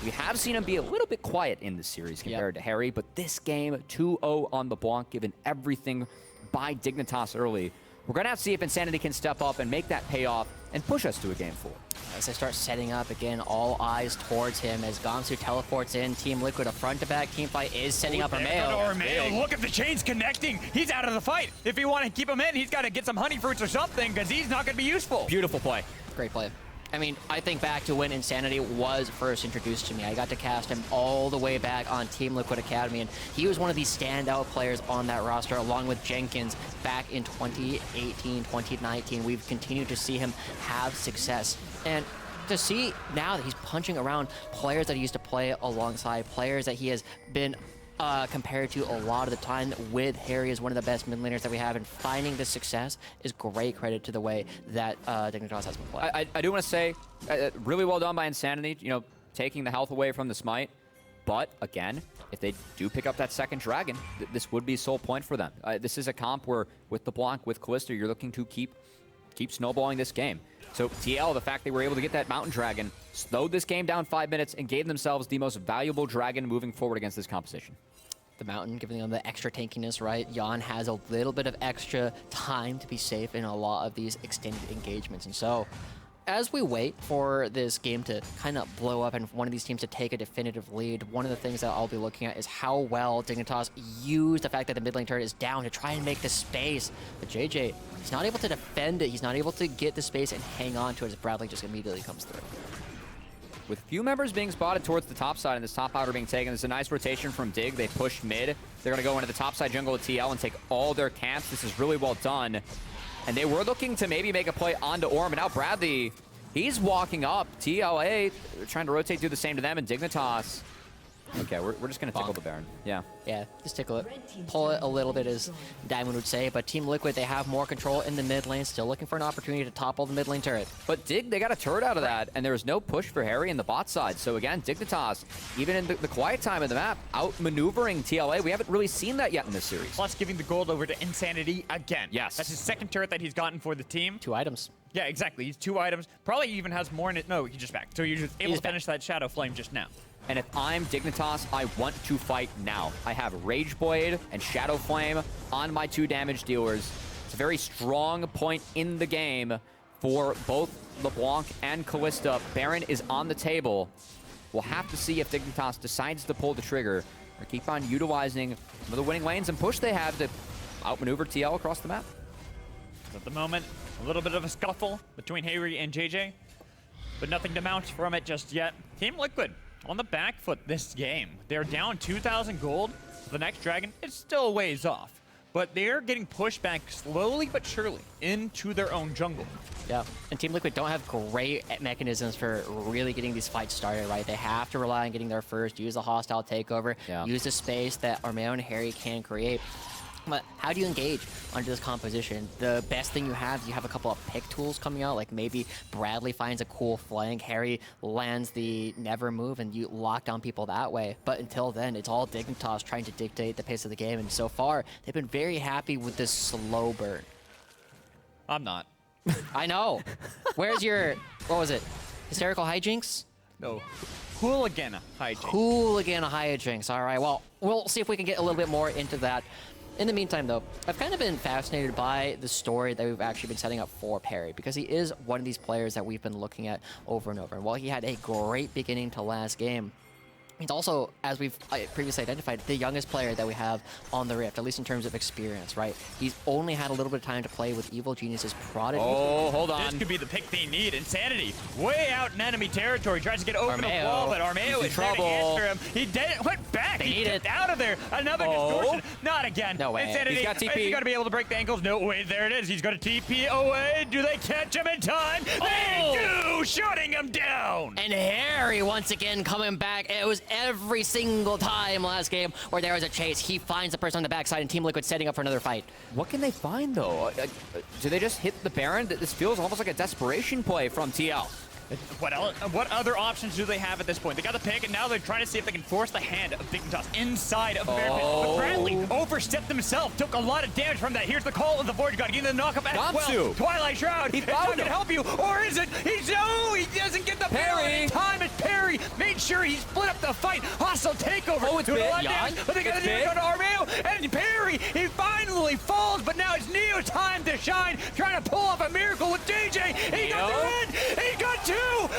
We have seen him be a little bit quiet in this series compared to Harry, but this game, 2-0 on LeBlanc, given everything by Dignitas early. We're going to have to see if Insanity can step up and make that payoff and push us to a game 4. As they start setting up again, all eyes towards him as Gamsu teleports in. Team Liquid, a front-to-back team fight is setting up Armeo. Look at the chains connecting. He's out of the fight. If you want to keep him in, he's got to get some honey fruits or something, because he's not going to be useful. Beautiful play. Great play. I mean, I think back to when Insanity was first introduced to me. I got to cast him all the way back on Team Liquid Academy, and he was one of these standout players on that roster, along with Jenkins back in 2018, 2019. We've continued to see him have success. And to see now that he's punching around players that he used to play alongside, players that he has been compared to a lot of the time with Harry as one of the best mid laners that we have, and finding this success is great credit to the way that Dignitas has been playing. I do want to say, really well done by Insanity, you know, taking the health away from the smite. But again, if they do pick up that second dragon, this would be sole point for them. This is a comp where with LeBlanc, with Kalista, you're looking to keep snowballing this game. So TL, the fact they were able to get that Mountain Dragon, slowed this game down 5 minutes and gave themselves the most valuable dragon moving forward against this composition. The Mountain giving them the extra tankiness, right? Jan has a little bit of extra time to be safe in a lot of these extended engagements. And so, as we wait for this game to kind of blow up and one of these teams to take a definitive lead, one of the things that I'll be looking at is how well Dignitas used the fact that the mid lane turret is down to try and make the space. But JJ, he's not able to defend it. He's not able to get the space and hang on to it as Bradley just immediately comes through. With few members being spotted towards the top side and this top outer being taken, there's a nice rotation from Dig. They push mid. They're going to go into the top side jungle with TL and take all their camps. This is really well done. And they were looking to maybe make a play onto Orm. And now Bradley, he's walking up. TLA trying to rotate, do the same to them. And Dignitas. Okay, we're just going to tickle the Baron. Yeah. Yeah, just tickle it. Pull it a little bit, as Diamond would say. But Team Liquid, they have more control in the mid lane. Still looking for an opportunity to topple the mid lane turret. But Dig, they got a turret out of that, and there was no push for Harry in the bot side. So again, Dignitas, even in the quiet time of the map, outmaneuvering TLA. We haven't really seen that yet in this series. Plus giving the gold over to Insanity again. Yes. That's his second turret that he's gotten for the team. 2 items. Yeah, exactly. He's 2 items. Probably even has more in it. No, he's just back. So you're just able to finish that Shadow Flame just now. And if I'm Dignitas, I want to fight now. I have Rage Blade and Shadow Flame on my 2 damage dealers. It's a very strong point in the game for both LeBlanc and Kalista. Baron is on the table. We'll have to see if Dignitas decides to pull the trigger or keep on utilizing some of the winning lanes and push they have to outmaneuver TL across the map. At the moment, a little bit of a scuffle between Harry and JJ, but nothing to mount from it just yet. Team Liquid on the back foot this game. They're down 2,000 gold. The next dragon is still a ways off, but they're getting pushed back slowly but surely into their own jungle. Yeah, and Team Liquid don't have great mechanisms for really getting these fights started, right? They have to rely on getting there first, use a hostile takeover, use the space that Armeo and Harry can create. But how do you engage under this composition? The best thing you have a couple of pick tools coming out, like maybe Bradley finds a cool flank, Harry lands the never move, and you lock down people that way. But until then, it's all Dignitas trying to dictate the pace of the game, and so far, they've been very happy with this slow burn. I'm not. I know. Where's your, what was it? Hysterical hijinks? No. Hooligan hijinks. Hooligan hijinks. All right, well, we'll see if we can get a little bit more into that. In the meantime, though, I've kind of been fascinated by the story that we've actually been setting up for Perry, because he is one of these players that we've been looking at over and over. And while he had a great beginning to last game, he's also, as we've previously identified, the youngest player that we have on the Rift, at least in terms of experience, right? He's only had a little bit of time to play with Evil Genius's Prodigy. Oh, hold on. This could be the pick they need. Insanity, way out in enemy territory, tries to get over the wall, but Armeo is there to answer him. He went back. He dipped out of there. Another distortion. Not again. No way. Insanity, He's got TP. He's got to be able to break the ankles. No way. There it is. He's going to TP away. Do they catch him in time? They do, shutting him down. And Harry once again coming back. It was every single time last game where there was a chase, he finds the person on the backside and Team Liquid setting up for another fight. What can they find, though? Do they just hit the Baron? This feels almost like a desperation play from TL. What other options do they have at this point? They got the pick, and now they're trying to see if they can force the hand of Dignitas inside of the Bear Pit. But Bradley overstepped himself, took a lot of damage from that. Here's the call of the Void God, getting the knockup as well. Twilight Shroud, it's not going to help you, or is it? He doesn't get the parry in time. It's Perry. Made sure he split up the fight. Hostile takeover. Oh, it's bit. But they got to do it on Armeo, and Perry, he finally falls, but now it's Neo's time to shine, trying to pull off a miracle with DJ. He got the red. He got 2.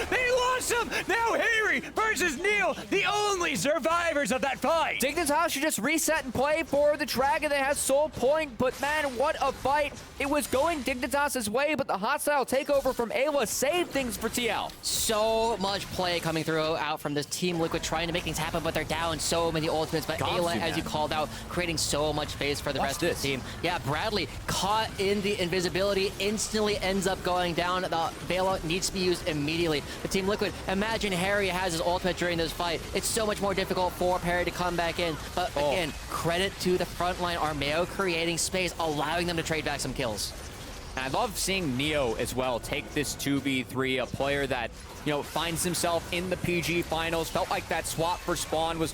They lost him. Now Harry versus Neo, the only survivors of that fight. Dignitas should just reset and play for the dragon that has soul point, but man, what a fight. It was going Dignitas' way, but the hostile takeover from Ayla saved things for TL. So much play coming through out from this Team Liquid trying to make things happen, but they're down so many ultimates. But Ayla, as you called out, creating so much space for the rest of the team. Yeah, Bradley caught in the invisibility, instantly ends up going down. The bailout needs to be used immediately. The Team Liquid, imagine Harry has his ultimate during this fight. It's so much more difficult for Perry to come back in. But again, credit to the front line, Armeo creating space, allowing them to trade back some kills. And I love seeing Neo as well take this 2v3, a player that, you know, finds himself in the PG finals. Felt like that swap for Spawn was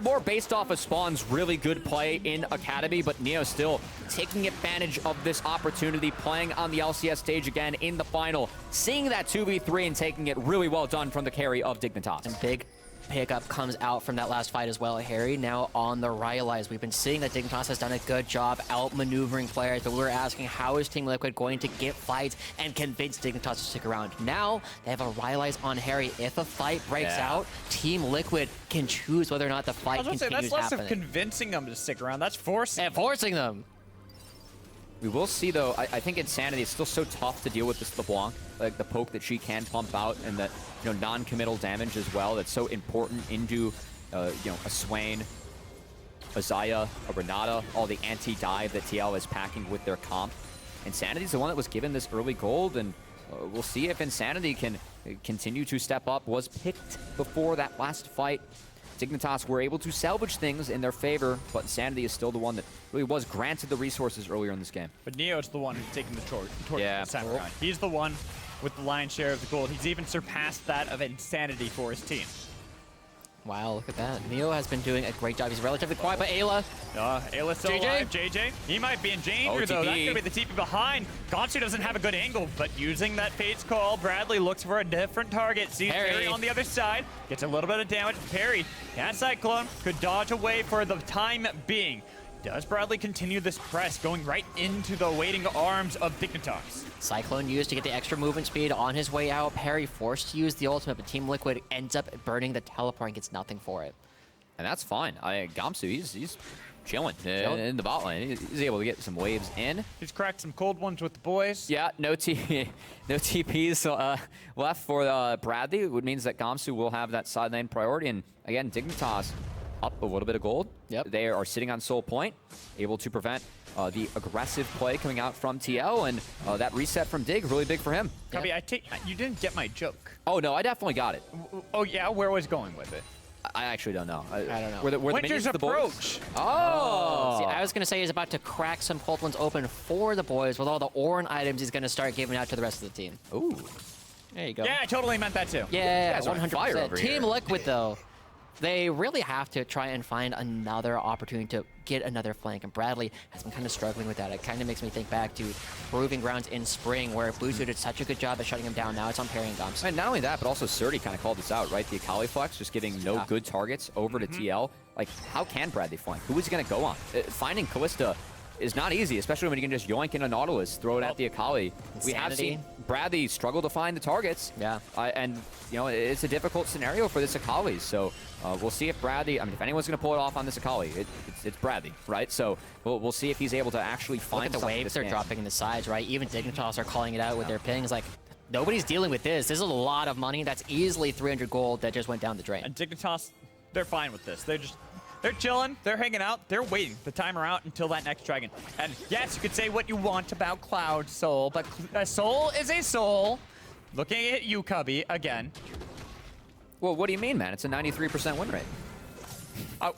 more based off of Spawn's really good play in Academy, but Neo still taking advantage of this opportunity, playing on the LCS stage again in the final, seeing that 2v3 and taking it really well done from the carry of Dignitas. And big pickup comes out from that last fight as well. Harry now on the Rylai's. We've been seeing that Dignitas has done a good job outmaneuvering players, but we were asking how is Team Liquid going to get fights and convince Dignitas to stick around. Now they have a Rylai's on Harry. If a fight breaks out, Team Liquid can choose whether or not the fight continues that's less happening. of convincing them to stick around. That's forcing. And forcing them. We will see, though, I think Insanity is still so tough to deal with this LeBlanc, like the poke that she can pump out and that, you know, non-committal damage as well. That's so important into, you know, a Swain, a Zaya, a Renata, all the anti-dive that TL is packing with their comp. Insanity is the one that was given this early gold, and we'll see if Insanity can continue to step up. Was picked before that last fight. Dignitas were able to salvage things in their favor, but Insanity is still the one that really was granted the resources earlier in this game. But Neo's the one who's taking the torch Yeah. this time around. He's the one with the lion's share of the gold. He's even surpassed that of Insanity for his team. Wow, look at that. Neo has been doing a great job. He's relatively quiet, but Ayla. Ayla's still JJ? alive. JJ, he might be in danger, though. That's OTP. going to be the TP behind. Gonsu doesn't have a good angle, but using that Fate's Call, Bradley looks for a different target. Sees Harry on the other side. Gets a little bit of damage. Parried. And Cyclone could dodge away for the time being. Does Bradley continue this press, going right into the waiting arms of Dignitas? Cyclone used to get the extra movement speed on his way out. Perry forced to use the ultimate, but Team Liquid ends up burning the teleport and gets nothing for it. And that's fine. Gamsu, he's chilling in the bot lane. He's able to get some waves in. He's cracked some cold ones with the boys. Yeah, no TPs left for Bradley, which means that Gamsu will have that side lane priority. And again, Dignitas up a little bit of gold. Yep. They are sitting on Soul Point, able to prevent the aggressive play coming out from TL, and that reset from Dig, really big for him. Cubby, you didn't get my joke. Oh, no, I definitely got it. Oh, yeah? Where was going with it? I actually don't know. I don't know. Were the Winter's minions the boys? approach. Oh! See, I was going to say he's about to crack some cold ones open for the boys with all the Orin items he's going to start giving out to the rest of the team. Ooh. There you go. Yeah, I totally meant that too. Yeah, guys are on fire 100%. over Team here. Liquid, though, they really have to try and find another opportunity to get another flank, and Bradley has been kind of struggling with that. It kind of makes me think back to Proving Grounds in spring, where Bluesuit did such a good job at shutting him down. Now it's on parrying Goms. And not only that, but also Surdy kind of called this out, right? The Akali flex, just getting no good targets over to TL. Like, how can Bradley flank? Who is he going to go on? Finding Callista is not easy, especially when you can just yoink in a Nautilus, throw it at the Akali. We have seen Bradley struggle to find the targets. Yeah. And, you know, it's a difficult scenario for this Akali. So we'll see if Bradley, I mean, if anyone's going to pull it off on this Akali, it's Bradley, right? So we'll see if he's able to actually find Look at the something waves this they're game. dropping in the sides, right? Even Dignitas are calling it out with their pings. Like, nobody's dealing with this. This is a lot of money. That's easily 300 gold that just went down the drain. And Dignitas, they're fine with this. They're chilling, they're hanging out, they're waiting the timer out until that next dragon. And yes, you could say what you want about Cloud Soul, but a soul is a soul. Looking at you, Cubby, again. Well, what do you mean, man? It's a 93% win rate. Oh,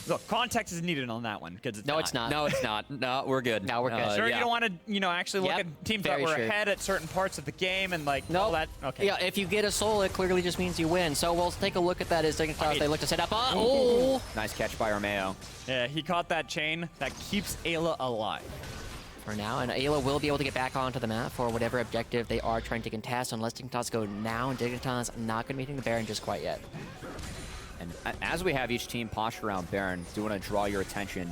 look, context is needed on that one because it's No, it's not. No, it's not. No, we're good. No, we're good. Sure, yeah. you don't want to, actually look Yep, at teams that very were true. ahead at certain parts of the game and like No. all that. Okay. Yeah, if you get a soul, it clearly just means you win. So we'll take a look at that as Dignitas. I mean- They look to set up. Oh! Nice catch by Armeo. Yeah, he caught that chain that keeps Ayla alive. For now, and Ayla will be able to get back onto the map for whatever objective they are trying to contest, unless Dignitas go now, and Dignitas not going to be hitting the Baron just quite yet. And as we have each team posture around Baron, do want to draw your attention.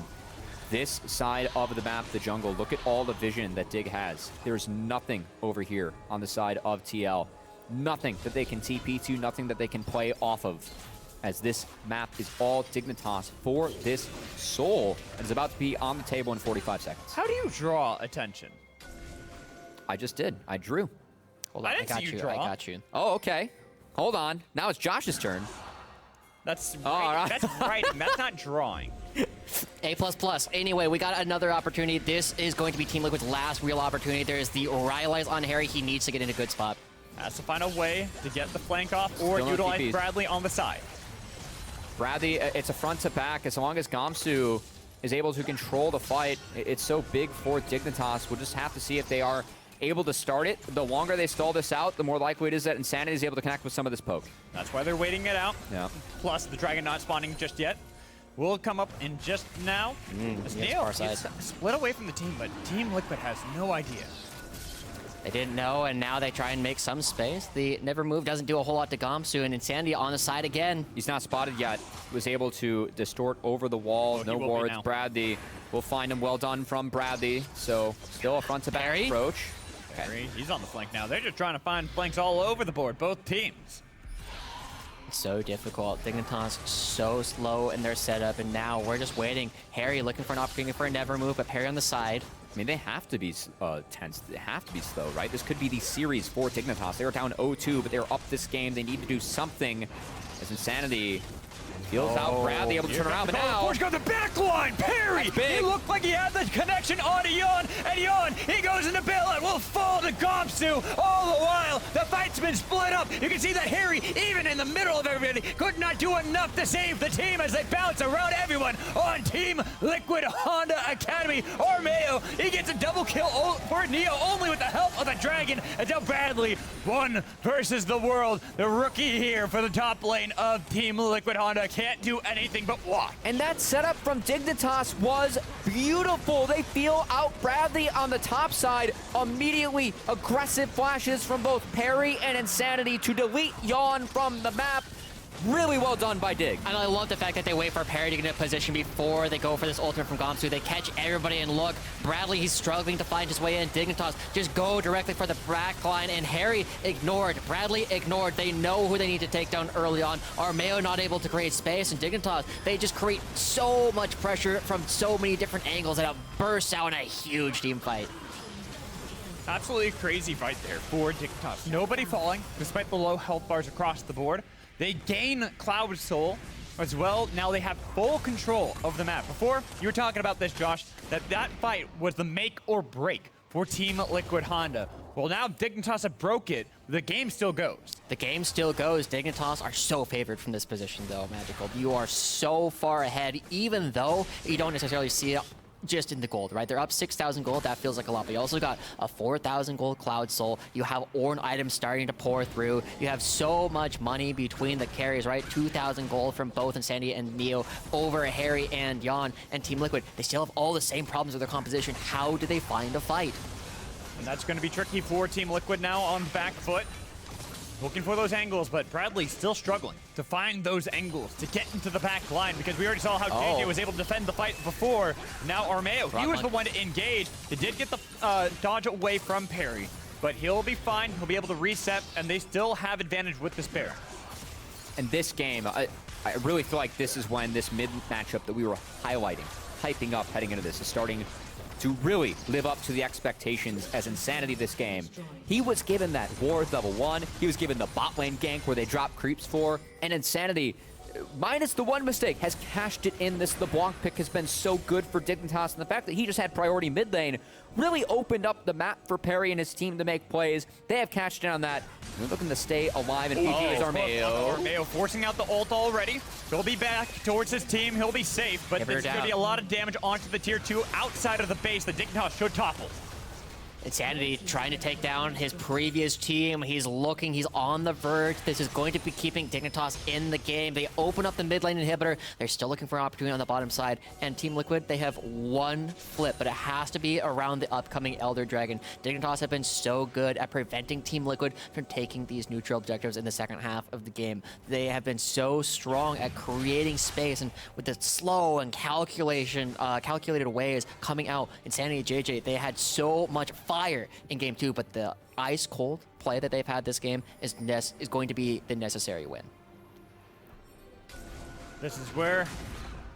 This side of the map, the jungle, look at all the vision that Dig has. There's nothing over here on the side of TL. Nothing that they can TP to, nothing that they can play off of. As this map is all Dignitas for this soul. And it's about to be on the table in 45 seconds. How do you draw attention? I just did. I drew. Hold on, I didn't got see you you. draw. I got you. Oh, okay. Hold on. Now it's Josh's turn. That's all right. That's writing. That's not drawing. A++. Anyway, we got another opportunity. This is going to be Team Liquid's last real opportunity. There is the Rylai's on Harry. He needs to get in a good spot. Has to find a way to get the flank off or Still no utilize TPs. Bradley on the side. Bradley, it's a front to back. As long as Gamsu is able to control the fight. It's so big for Dignitas. We'll just have to see if they are able to start it. The longer they stall this out, the more likely it is that Insanity is able to connect with some of this poke. That's why they're waiting it out. Yeah. Plus, the Dragon not spawning just yet. Will come up in just now. As Neo is split away from the team, but Team Liquid has no idea. They didn't know, and now they try and make some space. The never move doesn't do a whole lot to Gomsu, and Insanity on the side again. He's not spotted yet. Was able to distort over the wall. Oh, no wards. Bradley will find him. Well done from Bradley. So still a front-to-back approach. Okay. He's on the flank now. They're just trying to find flanks all over the board, both teams. So difficult. Dignitas so slow in their setup, and now we're just waiting. Harry looking for an opportunity for a never move, but Harry on the side. I mean, they have to be tense. They have to be slow, right? This could be the series for Dignitas. They were down 0-2, but they were up this game. They need to do something as Insanity feels out Bradley, able to turn around, but now... Forge got the back line! Perry! He looked like he had the connection onto Yon, and Yon, he goes into Billet, will fall to Gomsu. All the while, the fight's been split up. You can see that Harry, even in the middle of everybody, could not do enough to save the team as they bounce around everyone on Team Liquid Honda Academy. Armeo, he gets a double kill for Neo only with the help of the Dragon, until Bradley, one versus the world. The rookie here for the top lane of Team Liquid Honda can't do anything but walk. And that setup from Dignitas was beautiful. They feel out Bradley on the top side. Immediately aggressive flashes from both Perry and Insanity to delete Yawn from the map. Really well done by Dig. And I love the fact that they wait for Perry to get in a position before they go for this ultimate from Gomsu. They catch everybody and look. Bradley, he's struggling to find his way in. Dignitas just go directly for the back line, and Harry ignored. Bradley ignored. They know who they need to take down early on. Armeo not able to create space, and Dignitas, they just create so much pressure from so many different angles that it bursts out in a huge team fight. Absolutely crazy fight there for Dignitas. Nobody falling, despite the low health bars across the board. They gain Cloud Soul as well. Now they have full control of the map. Before, you were talking about this, Josh, that fight was the make or break for Team Liquid Honda. Well, now Dignitas have broke it. The game still goes. The game still goes. Dignitas are so favored from this position, though, Magical. You are so far ahead, even though you don't necessarily see it just in the gold, right? They're up 6,000 gold. That feels like a lot, but you also got a 4,000 gold Cloud Soul. You have Ornn items starting to pour through. You have so much money between the carries, right? 2,000 gold from both Insanity and Neo over Harry and Yon and Team Liquid. They still have all the same problems with their composition. How do they find a fight? And that's going to be tricky for Team Liquid now on the back foot. Looking for those angles, but Bradley's still struggling to find those angles to get into the back line, because we already saw how JJ was able to defend the fight before. Now Armeo, he was the one to engage. They did get the dodge away from Perry, but he'll be fine. He'll be able to reset, and they still have advantage with this pair. And this game, I really feel like this is when this mid matchup that we were highlighting, hyping up heading into this, is starting to really live up to the expectations as Insanity this game. He was given that ward level 1, he was given the bot lane gank where they drop creeps for, and Insanity, minus the one mistake, has cashed it in. This LeBlanc pick has been so good for Dignitas, and the fact that he just had priority mid lane really opened up the map for Perry and his team to make plays. They have cashed in on that. They're looking to stay alive, and PG is Armeo. Armeo forcing out the ult already. He'll be back towards his team. He'll be safe, but there's going to be a lot of damage onto the tier 2 outside of the base that Dignitas should topple. Insanity trying to take down his previous team. He's looking, he's on the verge. This is going to be keeping Dignitas in the game. They open up the mid lane inhibitor. They're still looking for an opportunity on the bottom side. And Team Liquid, they have one flip, but it has to be around the upcoming Elder Dragon. Dignitas have been so good at preventing Team Liquid from taking these neutral objectives in the second half of the game. They have been so strong at creating space, and with the slow and calculated ways coming out, Insanity and JJ, they had so much fire in game 2, but the ice cold play that they've had this game is going to be the necessary win. This is where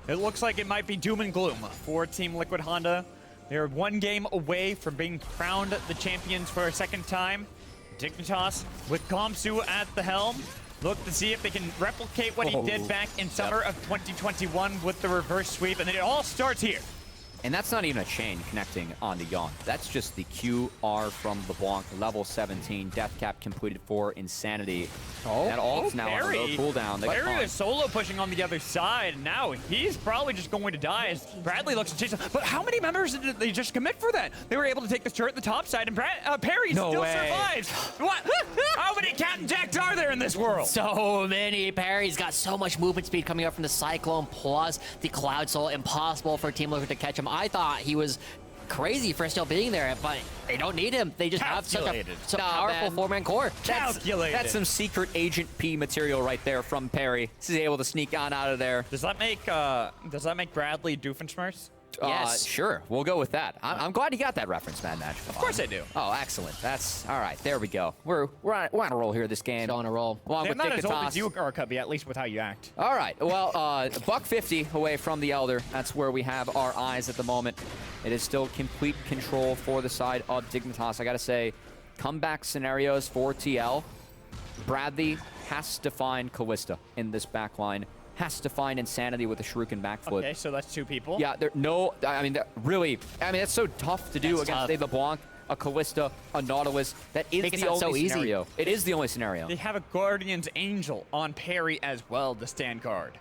it looks like it might be doom and gloom for Team Liquid Honda. They're one game away from being crowned the champions for a second time. Dignitas with Gomsu at the helm look to see if they can replicate what he did back in summer of 2021 with the reverse sweep, and then it all starts here And that's not even a chain connecting onto Yon. That's just the QR from LeBlanc, level 17, death cap completed for Insanity. That ult's now on a low cooldown. Perry is solo pushing on the other side. Now he's probably just going to die as Bradley looks to chase him. But how many members did they just commit for that? They were able to take this turret at the top side, and Perry still survives. What? How many Captain Jacks are there in this world? So many. Perry's got so much movement speed coming up from the Cyclone, plus the Cloud Soul. Impossible for Team Liquid to catch him. I thought he was crazy for still being there, but they don't need him. They just have such a powerful four-man core. That's some secret Agent P material right there from Perry. He's able to sneak on out of there. Does that make Bradley Doofenshmirtz? Yes. Sure, we'll go with that. I'm glad you got that reference, Mad Match. Of course I do. Oh, excellent. That's all right. There we go. We're on a roll here this game. Still on a roll. Along with not as old Dignitas. as you are, Cubby, at least with how you act. All right. Well, $150 away from the Elder. That's where we have our eyes at the moment. It is still complete control for the side of Dignitas. I got to say, comeback scenarios for TL. Bradley has to find Callista in this backline. Has to find Insanity with a Shuriken backflip. Okay, so that's 2 people. Yeah, it's so tough to do against a LeBlanc, a Callista, a Nautilus. That is the only scenario. It is the only scenario. They have a Guardian's Angel on Perry as well to stand guard.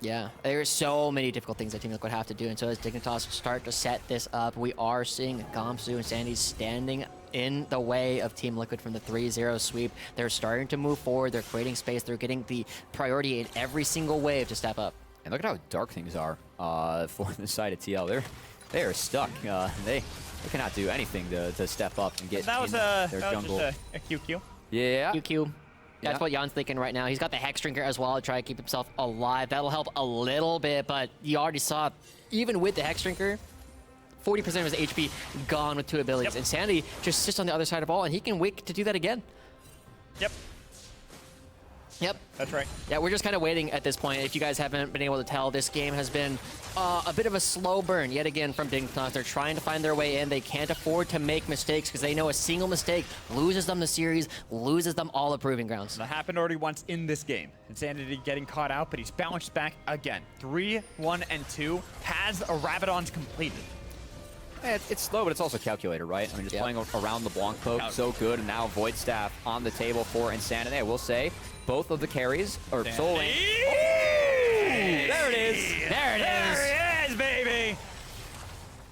Yeah, there's so many difficult things that Team Liquid have to do, and so as Dignitas start to set this up, we are seeing Gamsu and Sandy standing in the way of Team Liquid from the 3-0 sweep. They're starting to move forward, they're creating space, they're getting the priority in every single wave to step up. And look at how dark things are for the side of TL. They are stuck. They cannot do anything to step up and get that was their jungle. Just a QQ. Yeah. QQ. That's what Jan's thinking right now. He's got the Hex Drinker as well to try to keep himself alive. That'll help a little bit, but you already saw, even with the Hex Drinker, 40% of his HP gone with 2 abilities. Insanity just sits on the other side of the ball, and he can wait to do that again. Yep. That's right. Yeah, we're just kind of waiting at this point. If you guys haven't been able to tell, this game has been a bit of a slow burn yet again from Dignitas. They're trying to find their way in. They can't afford to make mistakes because they know a single mistake loses them the series, loses them all of Proving Grounds. That happened already once in this game. Insanity getting caught out, but he's bounced back again. 3, 1, and 2 has a Rabadon's completed. It's slow, but it's also calculated, right? I mean, just playing around the Blanc poke, so good. And now Void Staff on the table for Insanity. I will say, both of the carries are Soul Lane. There it is. There it is, baby.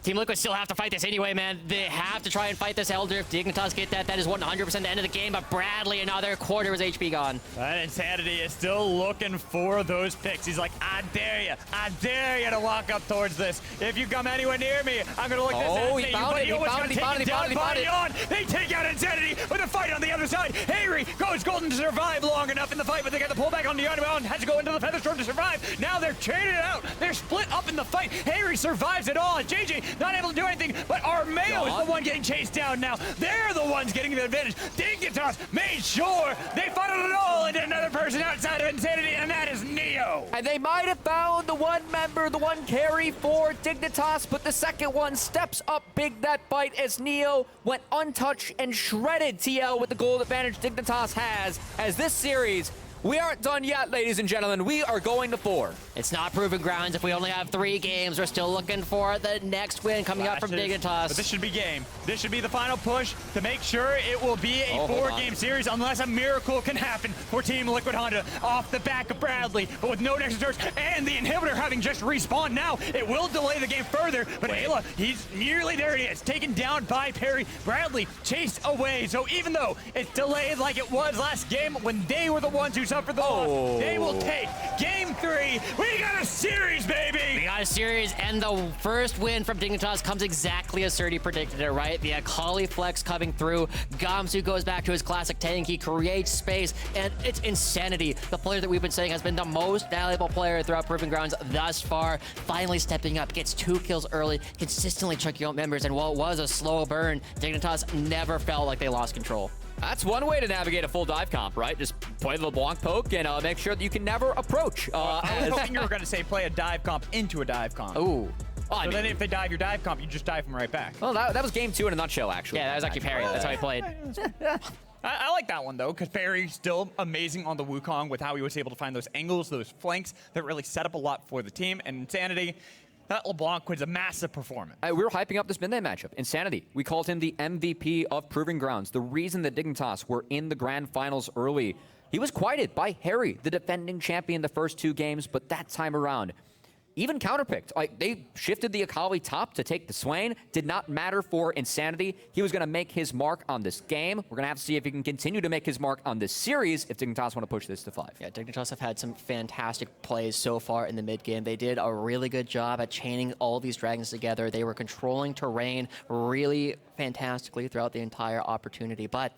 Team Liquid still have to fight this anyway, man. They have to try and fight this Elder. If Dignitas get that, that is 100% the end of the game. But Bradley, another quarter of his HP gone. That Insanity is still looking for those picks. He's like, I dare you to walk up towards this. If you come anywhere near me, I'm going to look this at you. But he almost got taken down by Yon. They take out Insanity with a fight on the other side. Harry goes golden to survive long enough in the fight, but they got the pullback on the Yon. Has to go into the Featherstorm to survive. Now they're chaining it out. They're split up in the fight. Harry survives it all. JJ not able to do anything, but Armeo is the one getting chased down now. They're the ones getting the advantage. Dignitas made sure they funneled it all into another person outside of Insanity, and that is Neo. And they might have found the one member, the one carry for Dignitas, but the second one steps up big that bite as Neo went untouched and shredded TL with the gold advantage Dignitas has. As this series, we aren't done yet, ladies and gentlemen. We are going to 4. It's not Proving Grounds. If we only have 3 games, we're still looking for the next win coming up from Dignitas. But this should be game. This should be the final push to make sure it will be a 4-game series unless a miracle can happen for Team Liquid Honda off the back of Bradley. But with no Nexus Turrets and the inhibitor having just respawned now, it will delay the game further. But Ayla, he's nearly there. He is taken down by Perry. Bradley chased away. So even though it's delayed like it was last game when they were the ones who suffered the loss, they will take game 3. We got a series, baby! We got a series, and the first win from Dignitas comes exactly as Surdy predicted it, right? The Akali flex coming through. Gamsu goes back to his classic tank. He creates space, and it's Insanity, the player that we've been saying has been the most valuable player throughout Proving Grounds thus far. Finally stepping up, gets 2 kills early, consistently checking out members, and while it was a slow burn, Dignitas never felt like they lost control. That's one way to navigate a full dive comp, right? Just play the LeBlanc poke and make sure that you can never approach. I was hoping you were going to say play a dive comp into a dive comp. Ooh. So then if they dive your dive comp, you just dive them right back. Well, that was game 2 in a nutshell, actually. Yeah, that was actually Perry. That's how he played. I like that one, though, because Perry's still amazing on the Wukong with how he was able to find those angles, those flanks that really set up a lot for the team. And Insanity, that LeBlanc was a massive performance. We were hyping up this midnight matchup. Insanity. We called him the MVP of Proving Grounds. The reason that Dignitas were in the grand finals early. He was quieted by Harry, the defending champion, the first 2 games, but that time around, even counterpicked. Like, they shifted the Akali top to take the Swain. Did not matter for Insanity. He was going to make his mark on this game. We're going to have to see if he can continue to make his mark on this series if Dignitas want to push this to 5. Yeah, Dignitas have had some fantastic plays so far in the mid game. They did a really good job at chaining all these dragons together. They were controlling terrain really fantastically throughout the entire opportunity, but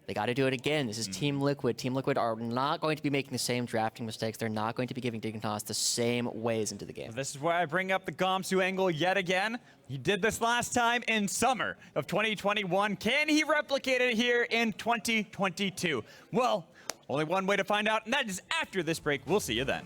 they got to do it again. This is Team Liquid. Team Liquid are not going to be making the same drafting mistakes. They're not going to be giving Dignitas the same ways into the game. This is where I bring up the Gomsu angle yet again. He did this last time in summer of 2021. Can he replicate it here in 2022? Well, only one way to find out, and that is after this break. We'll see you then.